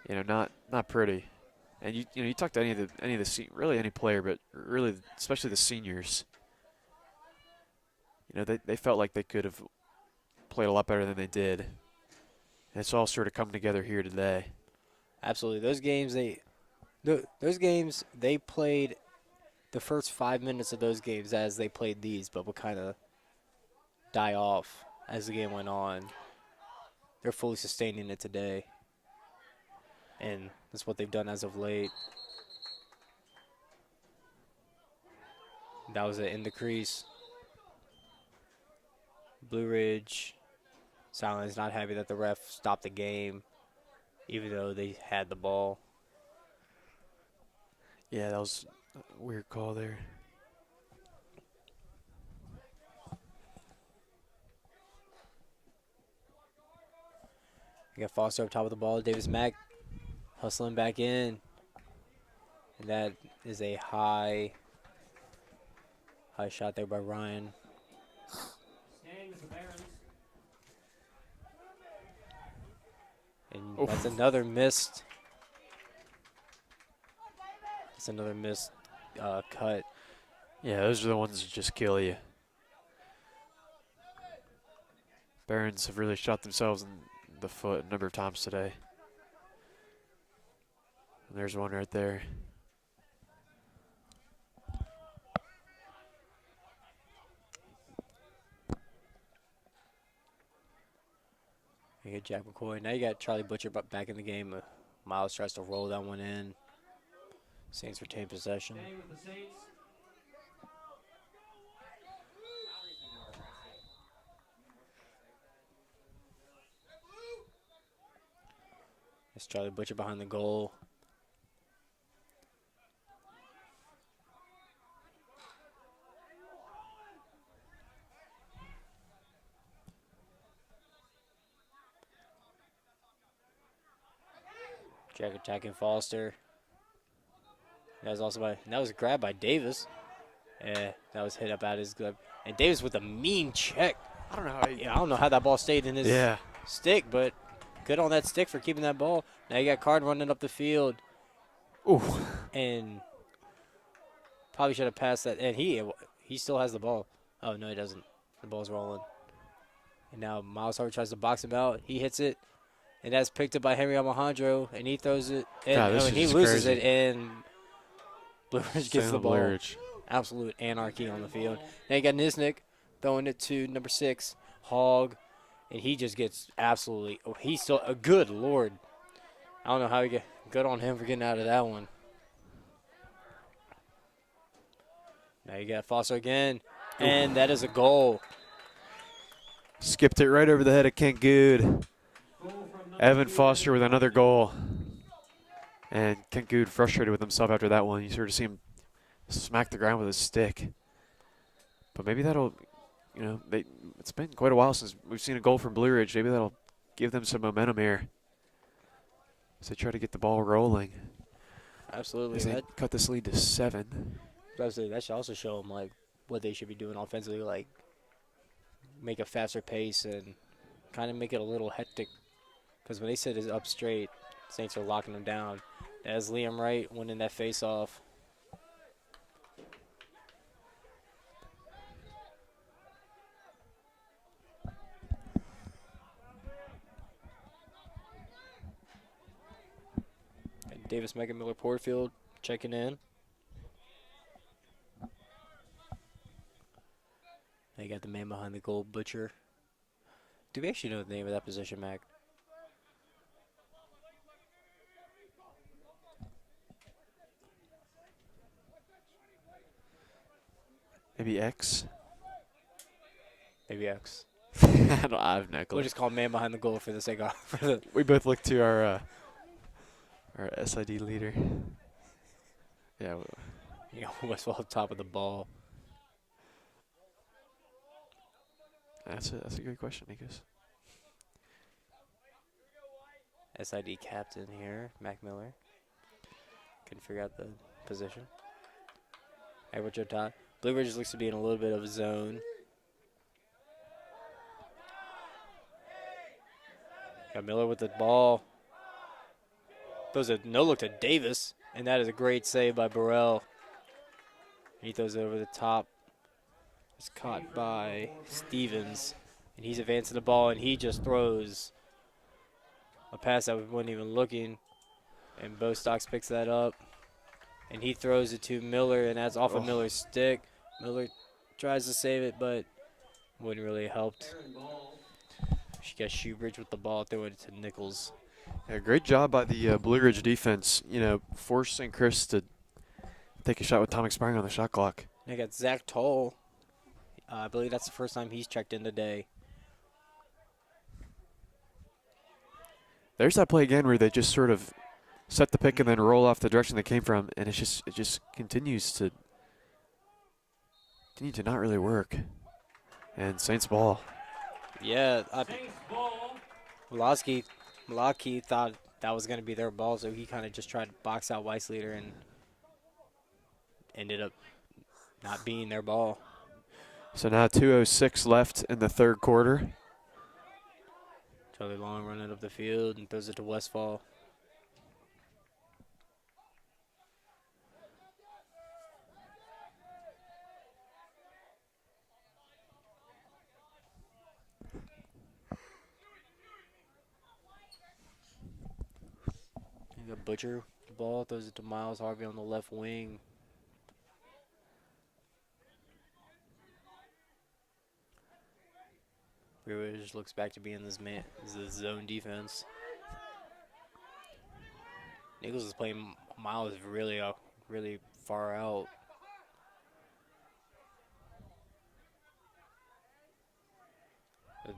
You know, not pretty. And you talk to any of the really any player, but really especially the seniors. You know, they felt like they could have played a lot better than they did. And it's all sort of come together here today. Absolutely. Those games, they played the first 5 minutes of those games as they played these, but would kind of die off as the game went on. They're fully sustaining it today. And that's what they've done as of late. That was it in the crease. Blue Ridge, Silence not happy that the ref stopped the game, even though they had the ball. Yeah, that was a weird call there. You got Foster up top of the ball. Davis Mack hustling back in. And that is a high shot there by Ryan. Stand, Mr. Barons. And Oof. that's another missed. That's another missed cut. Yeah, those are the ones that just kill you. Barons have really shot themselves in the foot a number of times today. And there's one right there. You get Jack McCoy. Now you got Charlie Butcher back in the game. Miles tries to roll that one in. Saints retain possession. Staying with the Saints. It's Charlie Butcher behind the goal. Jack attacking Foster. That was also that was grabbed by Davis. Yeah, that was hit up at his glove. And Davis with a mean check. I don't know how Yeah, I don't know how that ball stayed in his stick, but good on that stick for keeping that ball. Now you got Card running up the field. Ooh. And probably should have passed that. And he still has the ball. Oh, no, he doesn't. The ball's rolling. And now Miles Harvey tries to box him out. He hits it. And that's picked up by Henry Alejandro. And he throws it. And, God, this and is he just loses crazy. it. And Blue Ridge gets the ball. Blue Ridge. Absolute anarchy on the field. Now you got Nisnik throwing it to number 6, Hogg. And he just gets absolutely – he's still – good Lord. I don't know how he get – good on him for getting out of that one. Now you got Foster again. And that is a goal. Skipped it right over the head of Kent Good. Goal from number Evan 2, Foster with another goal. And Kent Good frustrated with himself after that one. You sort of see him smack the ground with his stick. But maybe that'll, you know, it's been quite a while since we've seen a goal from Blue Ridge. Maybe that'll give them some momentum here as they try to get the ball rolling. Absolutely. As they cut this lead to 7. That should also show them, like, what they should be doing offensively, like make a faster pace and kind of make it a little hectic. Because when they sit it up straight, Saints are locking them down. As Liam Wright winning that face-off. Davis, Megan, Miller, Porterfield checking in. They got the man behind the goal, Butcher. Do we actually know the name of that position, Mac? Maybe X. Maybe X. I have no clue. We'll just call man behind the goal for the sake of We both look to our SID leader. Yeah. Westfall up top of the ball. That's a good question, Nikos. SID captain here, Mac Miller. Couldn't figure out the position. Edward Joe Todd. Blue Ridge looks to be in a little bit of a zone. Got Miller with the ball. Throws a no-look to Davis, and that is a great save by Burrell. He throws it over the top. It's caught by Stevens, and he's advancing the ball, and he just throws a pass that we weren't even looking, and Bo Stocks picks that up, and he throws it to Miller, and that's off of Miller's stick. Miller tries to save it, but wouldn't really help. She got Shoebridge with the ball, throwing it to Nichols. Yeah, great job by the Blue Ridge defense, forcing Chris to take a shot with time expiring on the shot clock. They got Zach Toll. I believe that's the first time he's checked in today. There's that play again where they just sort of set the pick and then roll off the direction they came from, and it just continues to not really work. And Saints ball. Yeah, Saints ball. Malaki thought that was going to be their ball, so he kind of just tried to box out Weissleader and ended up not being their ball. So now 2:06 left in the third quarter. Charlie Long running up the field and throws it to Westfall. You got Butcher, the ball, throws it to Miles Harvey on the left wing. Really just looks back to being this zone defense. Nichols is playing Miles really far out.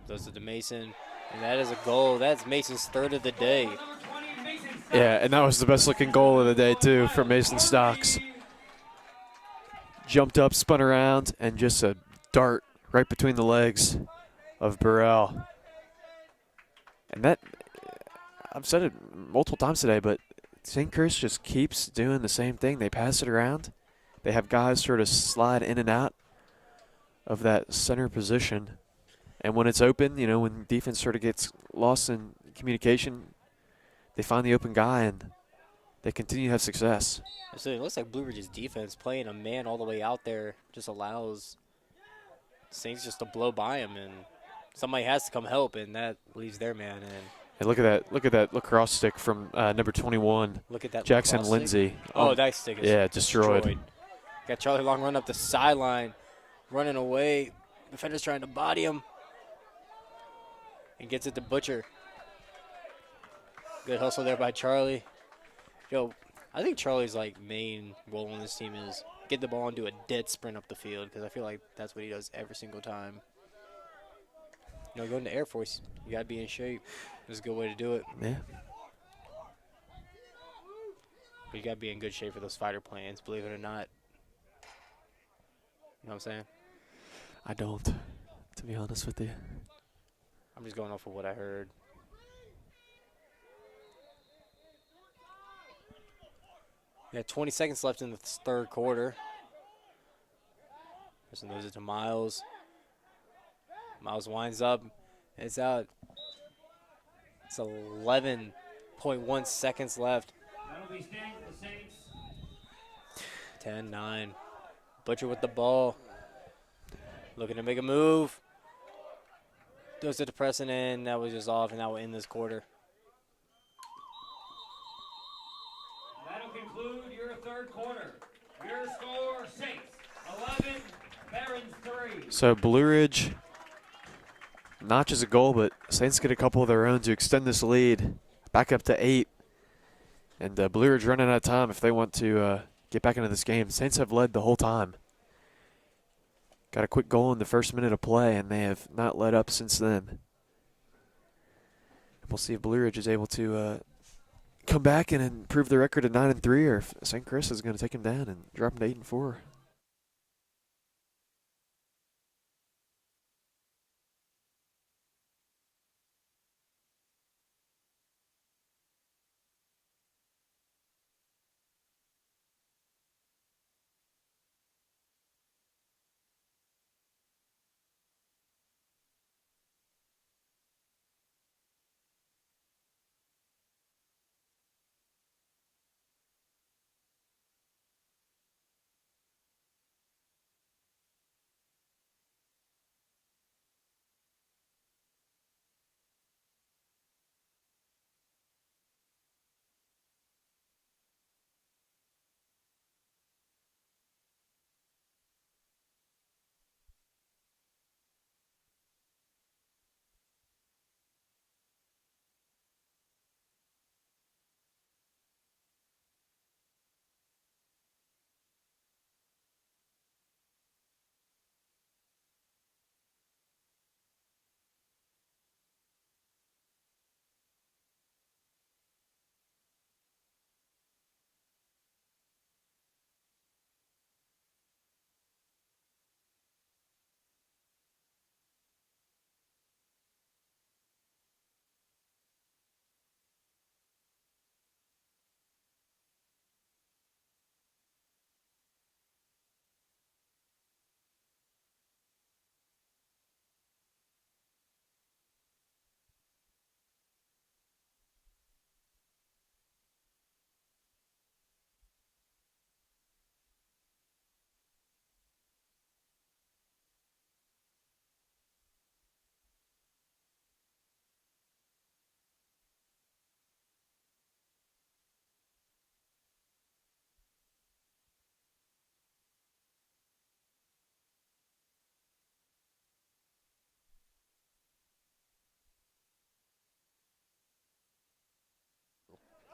Does it to Mason, and that is a goal. That's Mason's third of the day. Number 20, Mason Stocks. Yeah, and that was the best looking goal of the day too for Mason Stocks. Jumped up, spun around, and just a dart right between the legs of Burrell. And that, I've said it multiple times today, but St. Chris just keeps doing the same thing. They pass it around. They have guys sort of slide in and out of that center position. And when it's open, when defense sort of gets lost in communication, they find the open guy and they continue to have success. So it looks like Blue Ridge's defense playing a man all the way out there just allows Saints just to blow by him, and somebody has to come help, and that leaves their man in. And look at that lacrosse stick from number 21. Look at that Jackson lacrosse Lindsay. stick. Oh, that stick is destroyed. Got Charlie Long run up the sideline, running away. Defender's trying to body him. And gets it to Butcher. Good hustle there by Charlie. Yo, I think Charlie's main role on this team is get the ball and do a dead sprint up the field, because I feel like that's what he does every single time. Going to Air Force, you got to be in shape. It's a good way to do it. Yeah. But you got to be in good shape for those fighter planes, believe it or not. You know what I'm saying? I don't, to be honest with you. I'm just going off of what I heard. We got 20 seconds left in the third quarter. Person throws it to Miles. Miles winds up. And it's out. It's 11.1 seconds left. That'll be staying for the Saints. 10-9. Butcher with the ball. Looking to make a move. Throws it to Preston, and that was just off, and that will end this quarter. conclude your third quarter. Your score, Saints 11, Barons 3. So Blue Ridge notches a goal, but Saints get a couple of their own to extend this lead back up to 8. And Blue Ridge running out of time if they want to get back into this game. Saints have led the whole time. Got a quick goal in the first minute of play, and they have not let up since then. We'll see if Blue Ridge is able to come back and improve their record to 9-3, or if St. Chris is going to take him down and drop him to 8-4.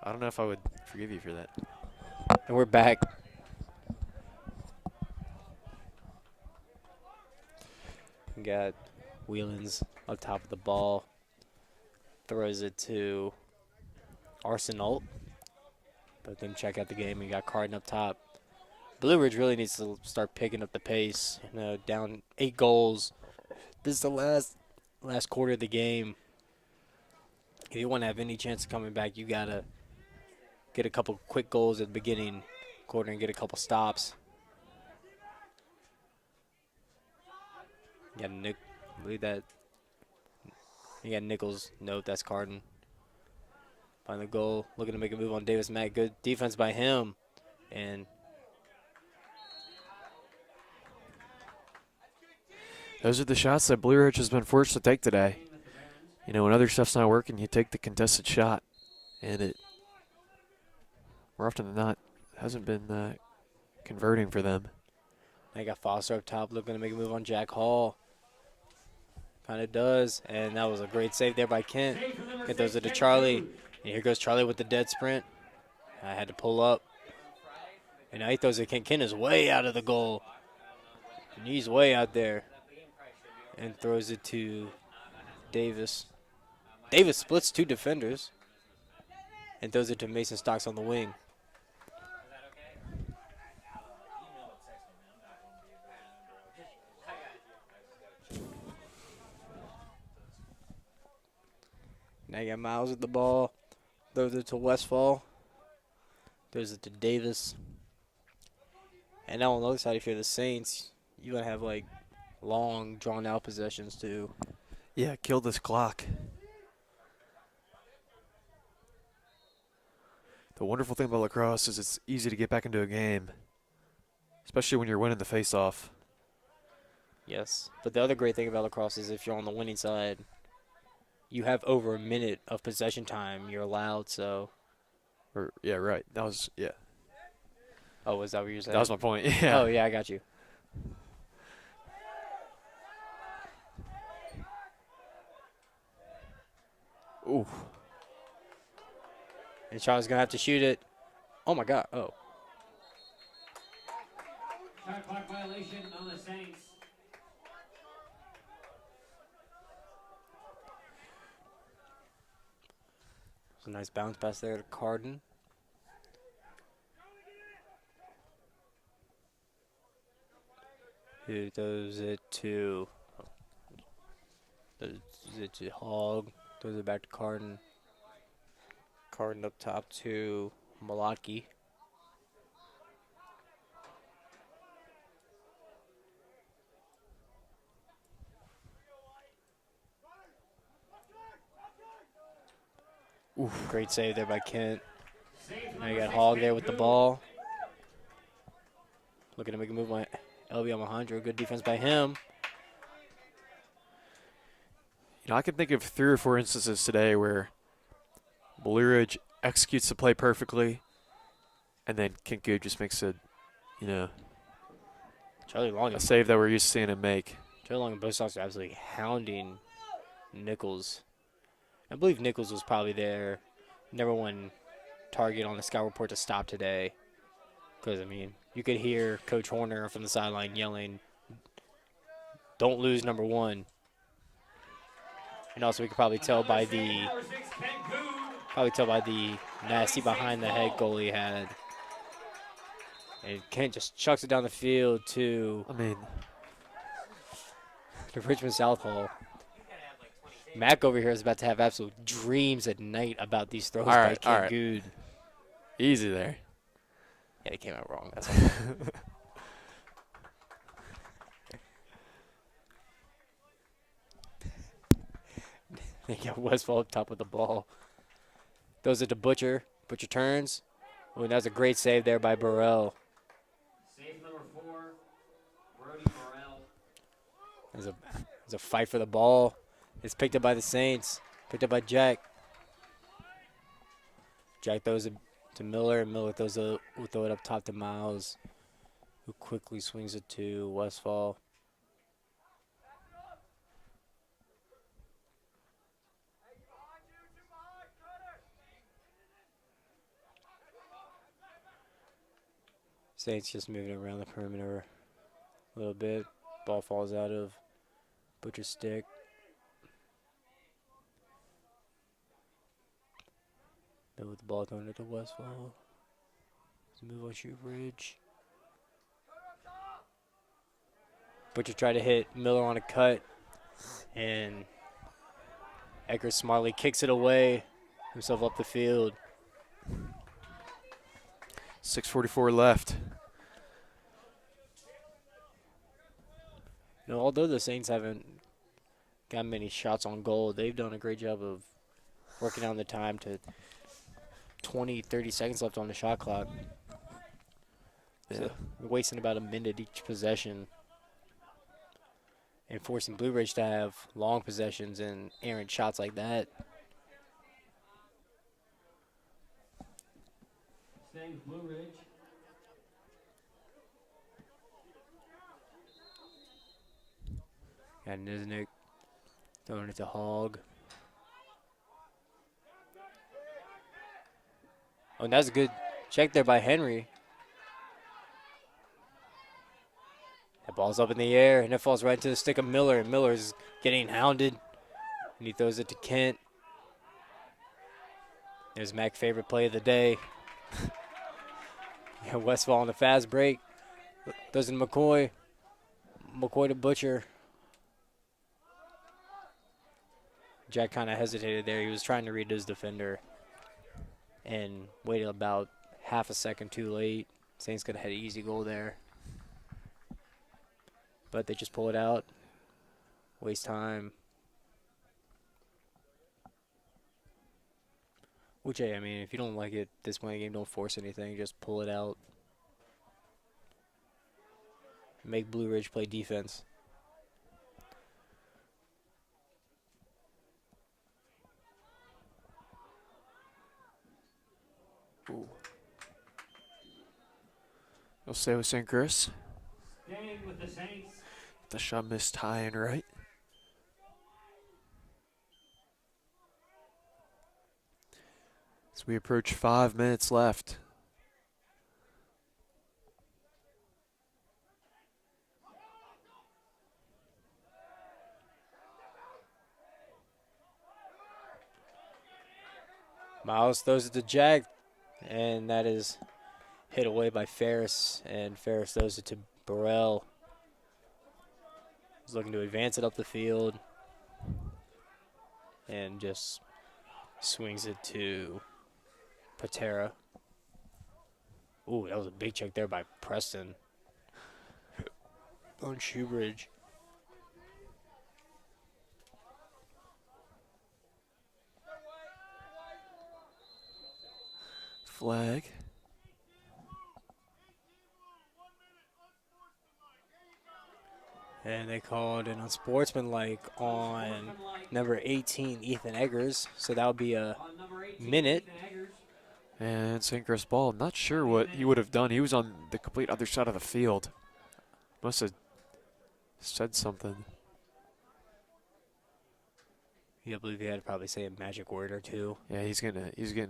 I don't know if I would forgive you for that. And we're back. We got Whelans on top of the ball. Throws it to Arsenal. But then check out the game. We got Carden up top. Blue Ridge really needs to start picking up the pace. You know, down 8 goals. This is the last quarter of the game. If you want to have any chance of coming back, you got to get a couple quick goals at the beginning quarter and get a couple stops. You got Nick, lead that. You got Nichols. Nope, that's Carden. Find the goal. Looking to make a move on Davis Mack. Good defense by him. And those are the shots that Blue Ridge has been forced to take today. You know, when other stuff's not working, you take the contested shot. And it, more often than not, hasn't been converting for them. they got Foster up top looking to make a move on Jack Hall. Kind of does. And that was a great save there by Kent. Kent throws it to Charlie. And here goes Charlie with the dead sprint. I had to pull up. And now he throws it. Kent is way out of the goal. And he's way out there. And throws it to Davis. Davis splits 2 defenders. And throws it to Mason Stocks on the wing. Now you got Miles with the ball. Throws it to Westfall. Throws it to Davis. And now on the other side, if you're the Saints, you're going to have, like, long, drawn-out possessions, too. Yeah, kill this clock. The wonderful thing about lacrosse is it's easy to get back into a game, especially when you're winning the face-off. Yes. But the other great thing about lacrosse is if you're on the winning side, you have over a minute of possession time you're allowed, so. Or, yeah, right. That was, yeah. Oh, was that what you were saying? That was my point. Yeah. Oh, yeah, I got you. Ooh. And Charlotte's going to have to shoot it. Oh, my God. Oh. Shot clock violation on the Saints. It's a nice bounce pass there to Carden. Who throws it to? Throws it to Hogg. Throws it back to Carden. Carden up top to Malaki. Oof, great save there by Kent. Now you got Hogg there with the ball. Looking to make a move on LB Alejandro. Good defense by him. You know, I can think of 3 or 4 instances today where Blue Ridge executes the play perfectly, and then Kinku just makes a, you know, Charlie Long a save that we're used to seeing him make. Charlie Long and both sides are absolutely hounding Nichols. I believe Nichols was probably their number one target on the scout report to stop today. Because, I mean, you could hear Coach Horner from the sideline yelling, "Don't lose number one." And also we could probably tell by the nasty behind the head goal he had. And Kent just chucks it down the field to I mean, the Richmond South Hall. Mac over here is about to have absolute dreams at night about these throws by Kent Good. easy there. Yeah, it came out wrong. That's all. They got Westfall up top with the ball. Throws it to Butcher. Butcher turns. Oh, and that's a great save there by Burrell. Save number 4, Brody Morrell. There's a fight for the ball. It's picked up by the Saints. Picked up by Jack. Jack throws it to Miller, and Miller will throw it up top to Miles, who quickly swings it to Westfall. Saints just moving around the perimeter a little bit. Ball falls out of Butcher's stick. Then with the ball thrown it to Westfall. Let's move on shoot bridge. Butcher tried to hit Miller on a cut, and Ecker smartly kicks it away, himself up the field. 6:44 left. You know, although the Saints haven't got many shots on goal, they've done a great job of working down the time to 20, 30 seconds left on the shot clock. Yeah. So we're wasting about a minute each possession and forcing Blue Ridge to have long possessions and errant shots like that. Staying Blue Ridge. Got Niznik throwing it to Hogg. Oh, and that's a good check there by Henry. That ball's up in the air, and it falls right to the stick of Miller. And Miller's getting hounded, and he throws it to Kent. There's Mac's favorite play of the day. Yeah, Westfall on the fast break. Throws it to McCoy. McCoy to Butcher. Jack kind of hesitated there. He was trying to read his defender and waited about half a second too late. Saints could have had an easy goal there. But they just pull it out. Waste time. Which, hey, I mean, if you don't like it this point in the game, don't force anything. Just pull it out. Make Blue Ridge play defense. Ooh. I'll stay with St. Chris. Staying with the Saints. The shot missed high and right. As we approach 5 minutes left. Miles throws it to Jag, and that is hit away by Ferris, and Ferris throws it to Burrell. He's looking to advance it up the field, and just swings it to Patera. Ooh, that was a big check there by Preston on Shoebridge. Flag. And they called an unsportsmanlike on number 18, Ethan Eggers. So that would be a minute. And St. Chris ball. Not sure what he would have done. He was on the complete other side of the field. Must have said something. Yeah, I believe he had to probably say a magic word or two. Yeah, he's getting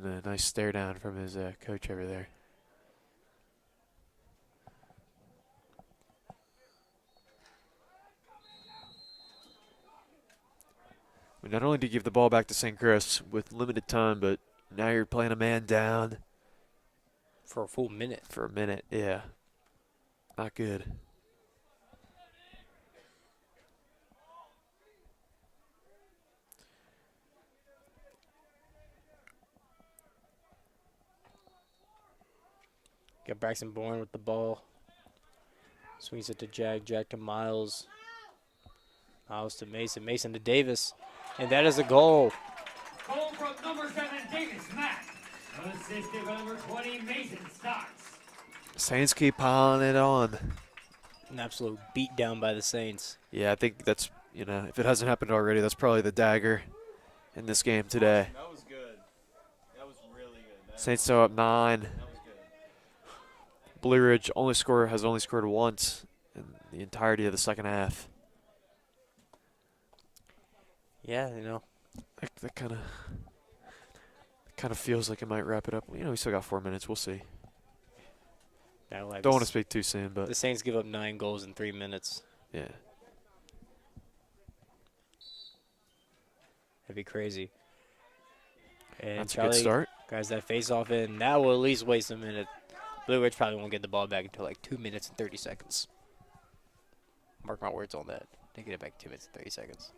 a nice stare down from his coach over there. Not only do you give the ball back to St. Chris with limited time, but now you're playing a man down. For a full minute. For a minute, yeah. Not good. Got Braxton Bourne with the ball. Swings it to Jag. Jag to Miles. Miles to Mason. Mason to Davis. And that is a goal. Goal from number 7, Davis Mack. Assisted by number 20, Mason Stocks. Saints keep piling it on. An absolute beat down by the Saints. Yeah, I think that's, if it hasn't happened already, that's probably the dagger in this game today. That was good. That was really good. Saints are up 9. That was good. Blue Ridge has only scored once in the entirety of the second half. Yeah, That kind of feels like it might wrap it up. We still got 4 minutes. We'll see. Don't want to speak too soon, but the Saints give up 9 goals in 3 minutes. yeah. That'd be crazy. And That's Charlie, a good start. Guys, that face off in, that will at least waste a minute. Blue Ridge probably won't get the ball back until like 2 minutes and 30 seconds. Mark my words on that. They get it back 2 minutes and 30 seconds.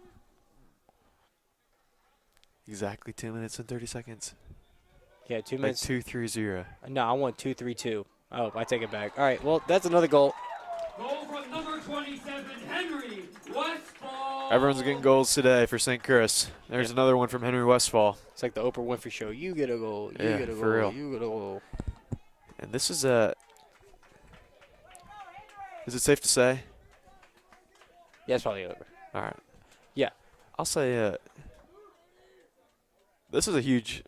Exactly 2 minutes and 30 seconds. Yeah, 2 Like minutes. 2-3-0. No, I want 2-3-2. Oh, I take it back. All right, well, that's another goal. Goal from number 27, Henry Westfall. Everyone's getting goals today for St. Chris. There's another one from Henry Westfall. It's like the Oprah Winfrey Show. You get a goal. You Yeah, get a goal. for real. You get a goal. And this is is it safe to say? Yeah, it's probably over. All right. Yeah. I'll say this is a huge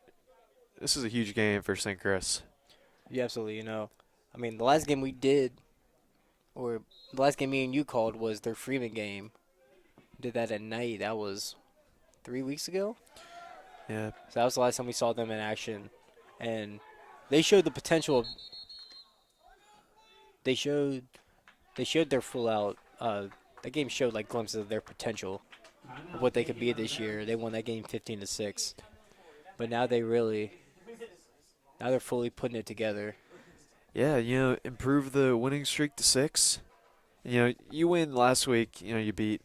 game for St. Chris. Yeah, absolutely. I mean, the last game we did, or the last game me and you called was their Freeman game. Did that at night. That was 3 weeks ago. Yeah. So that was the last time we saw them in action, and they showed the potential. They showed their full out. That game showed like glimpses of their potential, of what they could be this year. They won that game 15-6, but now they're fully putting it together. Yeah, improve the winning streak to 6. You win last week. You beat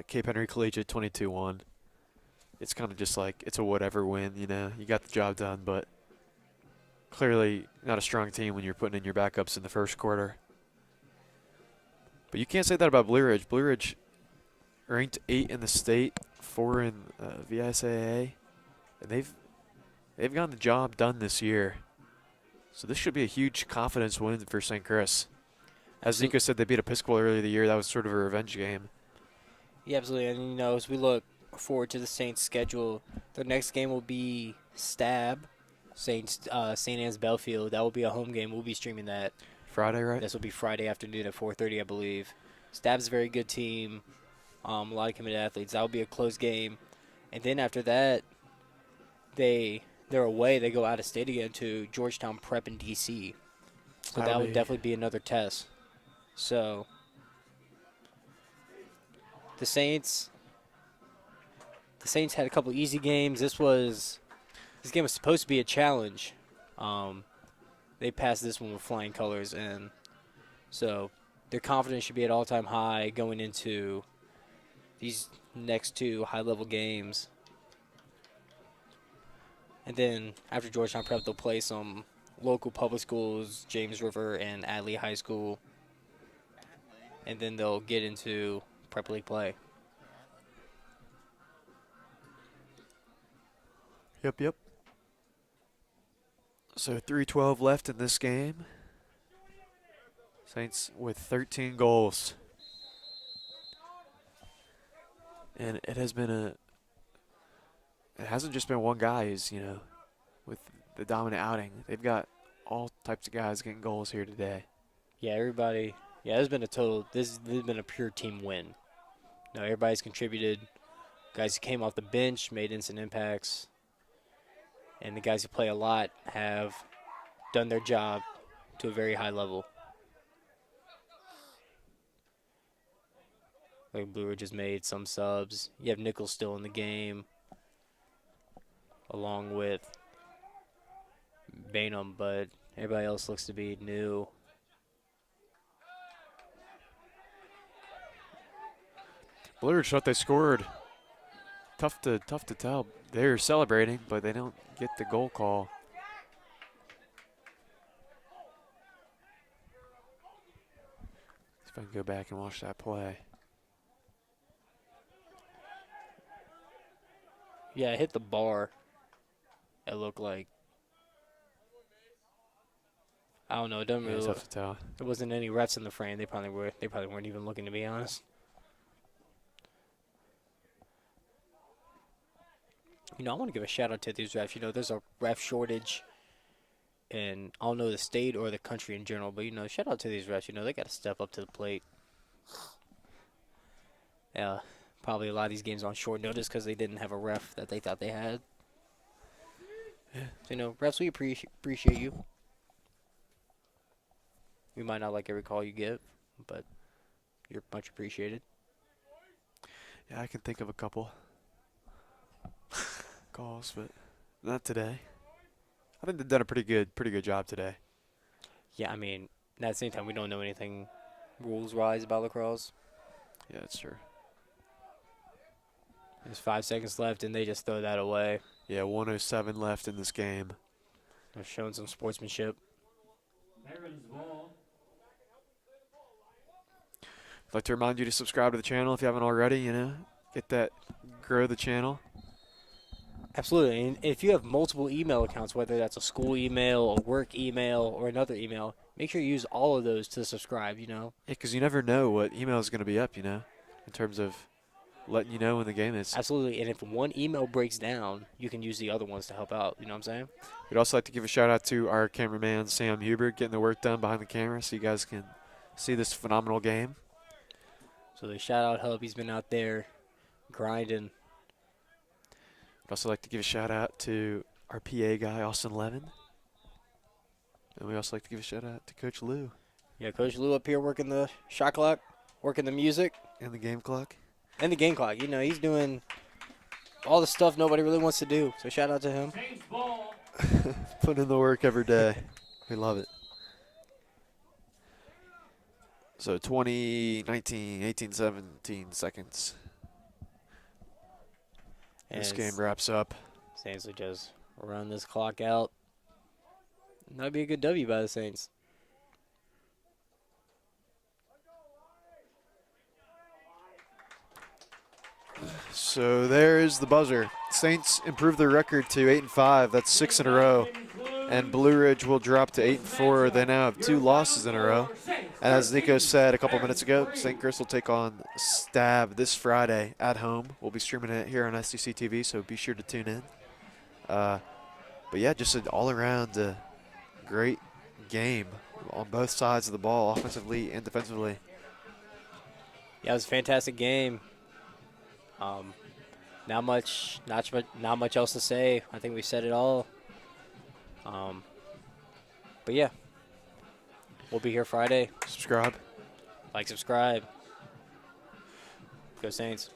Cape Henry Collegiate 22-1. It's kind of just like it's a whatever win. You got the job done, but clearly not a strong team when you're putting in your backups in the first quarter. But you can't say that about Blue Ridge. Blue Ridge ranked 8 in the state, 4 in VSAA, and they've gotten the job done this year. So this should be a huge confidence win for St. Chris. As Nico said, they beat Episcopal earlier in the year. That was sort of a revenge game. Yeah, absolutely. And as we look forward to the Saints' schedule, the next game will be Stab, St. Anne's Belfield. That will be a home game. We'll be streaming that Friday, right? This will be Friday afternoon at 4:30, I believe. Stab's a very good team. A lot of committed athletes. That will be a close game. And then after that, they're away. They go out of state again to Georgetown Prep in D.C. So that would definitely be another test. So the Saints had a couple easy games. This game was supposed to be a challenge. They passed this one with flying colors, and so their confidence should be at all-time high going into these next two high-level games. And then after Georgetown Prep, they'll play some local public schools, James River and Adley High School. And then they'll get into Prep League play. Yep. So 3:12 left in this game. Saints with 13 goals. And it hasn't just been one guy who's, with the dominant outing. They've got all types of guys getting goals here today. Yeah, everybody. Yeah, this has been a pure team win. Everybody's contributed. Guys who came off the bench made instant impacts. And the guys who play a lot have done their job to a very high level. Like Blue Ridge has made some subs. You have Nichols still in the game, along with Bainham, but everybody else looks to be new. Blue Ridge thought they scored. Tough to tell. They're celebrating, but they don't get the goal call. See if I can go back and watch that play. Yeah, it hit the bar. It looked like. I don't know. It doesn't really It's look. tough to tell. There wasn't any refs in the frame. They probably weren't even looking, to be honest. I want to give a shout out to these refs. There's a ref shortage in, I don't know, the state or the country in general, but shout out to these refs. They got to step up to the plate. Yeah, probably a lot of these games on short notice because they didn't have a ref that they thought they had. Yeah. So, refs, we appreciate you. We might not like every call you give, but you're much appreciated. Yeah, I can think of a couple calls, but not today. I think they've done a pretty good job today. Yeah, I mean, at the same time, we don't know anything rules-wise about lacrosse. Yeah, that's true. There's 5 seconds left, and they just throw that away. Yeah, 1:07 left in this game. They're showing some sportsmanship. Maryland's ball. I'd like to remind you to subscribe to the channel if you haven't already, grow the channel. Absolutely. And if you have multiple email accounts, whether that's a school email, a work email, or another email, make sure you use all of those to subscribe, Yeah, because you never know what email is going to be up, in terms of letting you know when the game is. Absolutely. And if one email breaks down, you can use the other ones to help out. You know what I'm saying? We'd also like to give a shout out to our cameraman, Sam Hubert, getting the work done behind the camera so you guys can see this phenomenal game. So the shout-out hub, he's been out there grinding. I'd also like to give a shout out to our PA guy, Austin Levin. And we also like to give a shout out to Coach Lou. Yeah, Coach Lou up here working the shot clock, working the music. And the game clock. And the game clock. He's doing all the stuff nobody really wants to do. So shout out to him. Saints ball. Putting in the work every day. We love it. So 20, 19, 18, 17 seconds. And This game wraps up. Saints will just run this clock out. That'd be a good W by the Saints. So there is the buzzer. Saints improve their record to 8-5. That's 6 in a row. And Blue Ridge will drop to 8-4. They now have 2 losses in a row. And as Nico said a couple minutes ago, St. Chris will take on Stab this Friday at home. We'll be streaming it here on SDC TV, so be sure to tune in. But yeah, just an all-around great game. on both sides of the ball, offensively and defensively. Yeah, it was a fantastic game. Not much else to say. I think we said it all. But yeah, we'll be here Friday. Subscribe. Like, subscribe. Go Saints.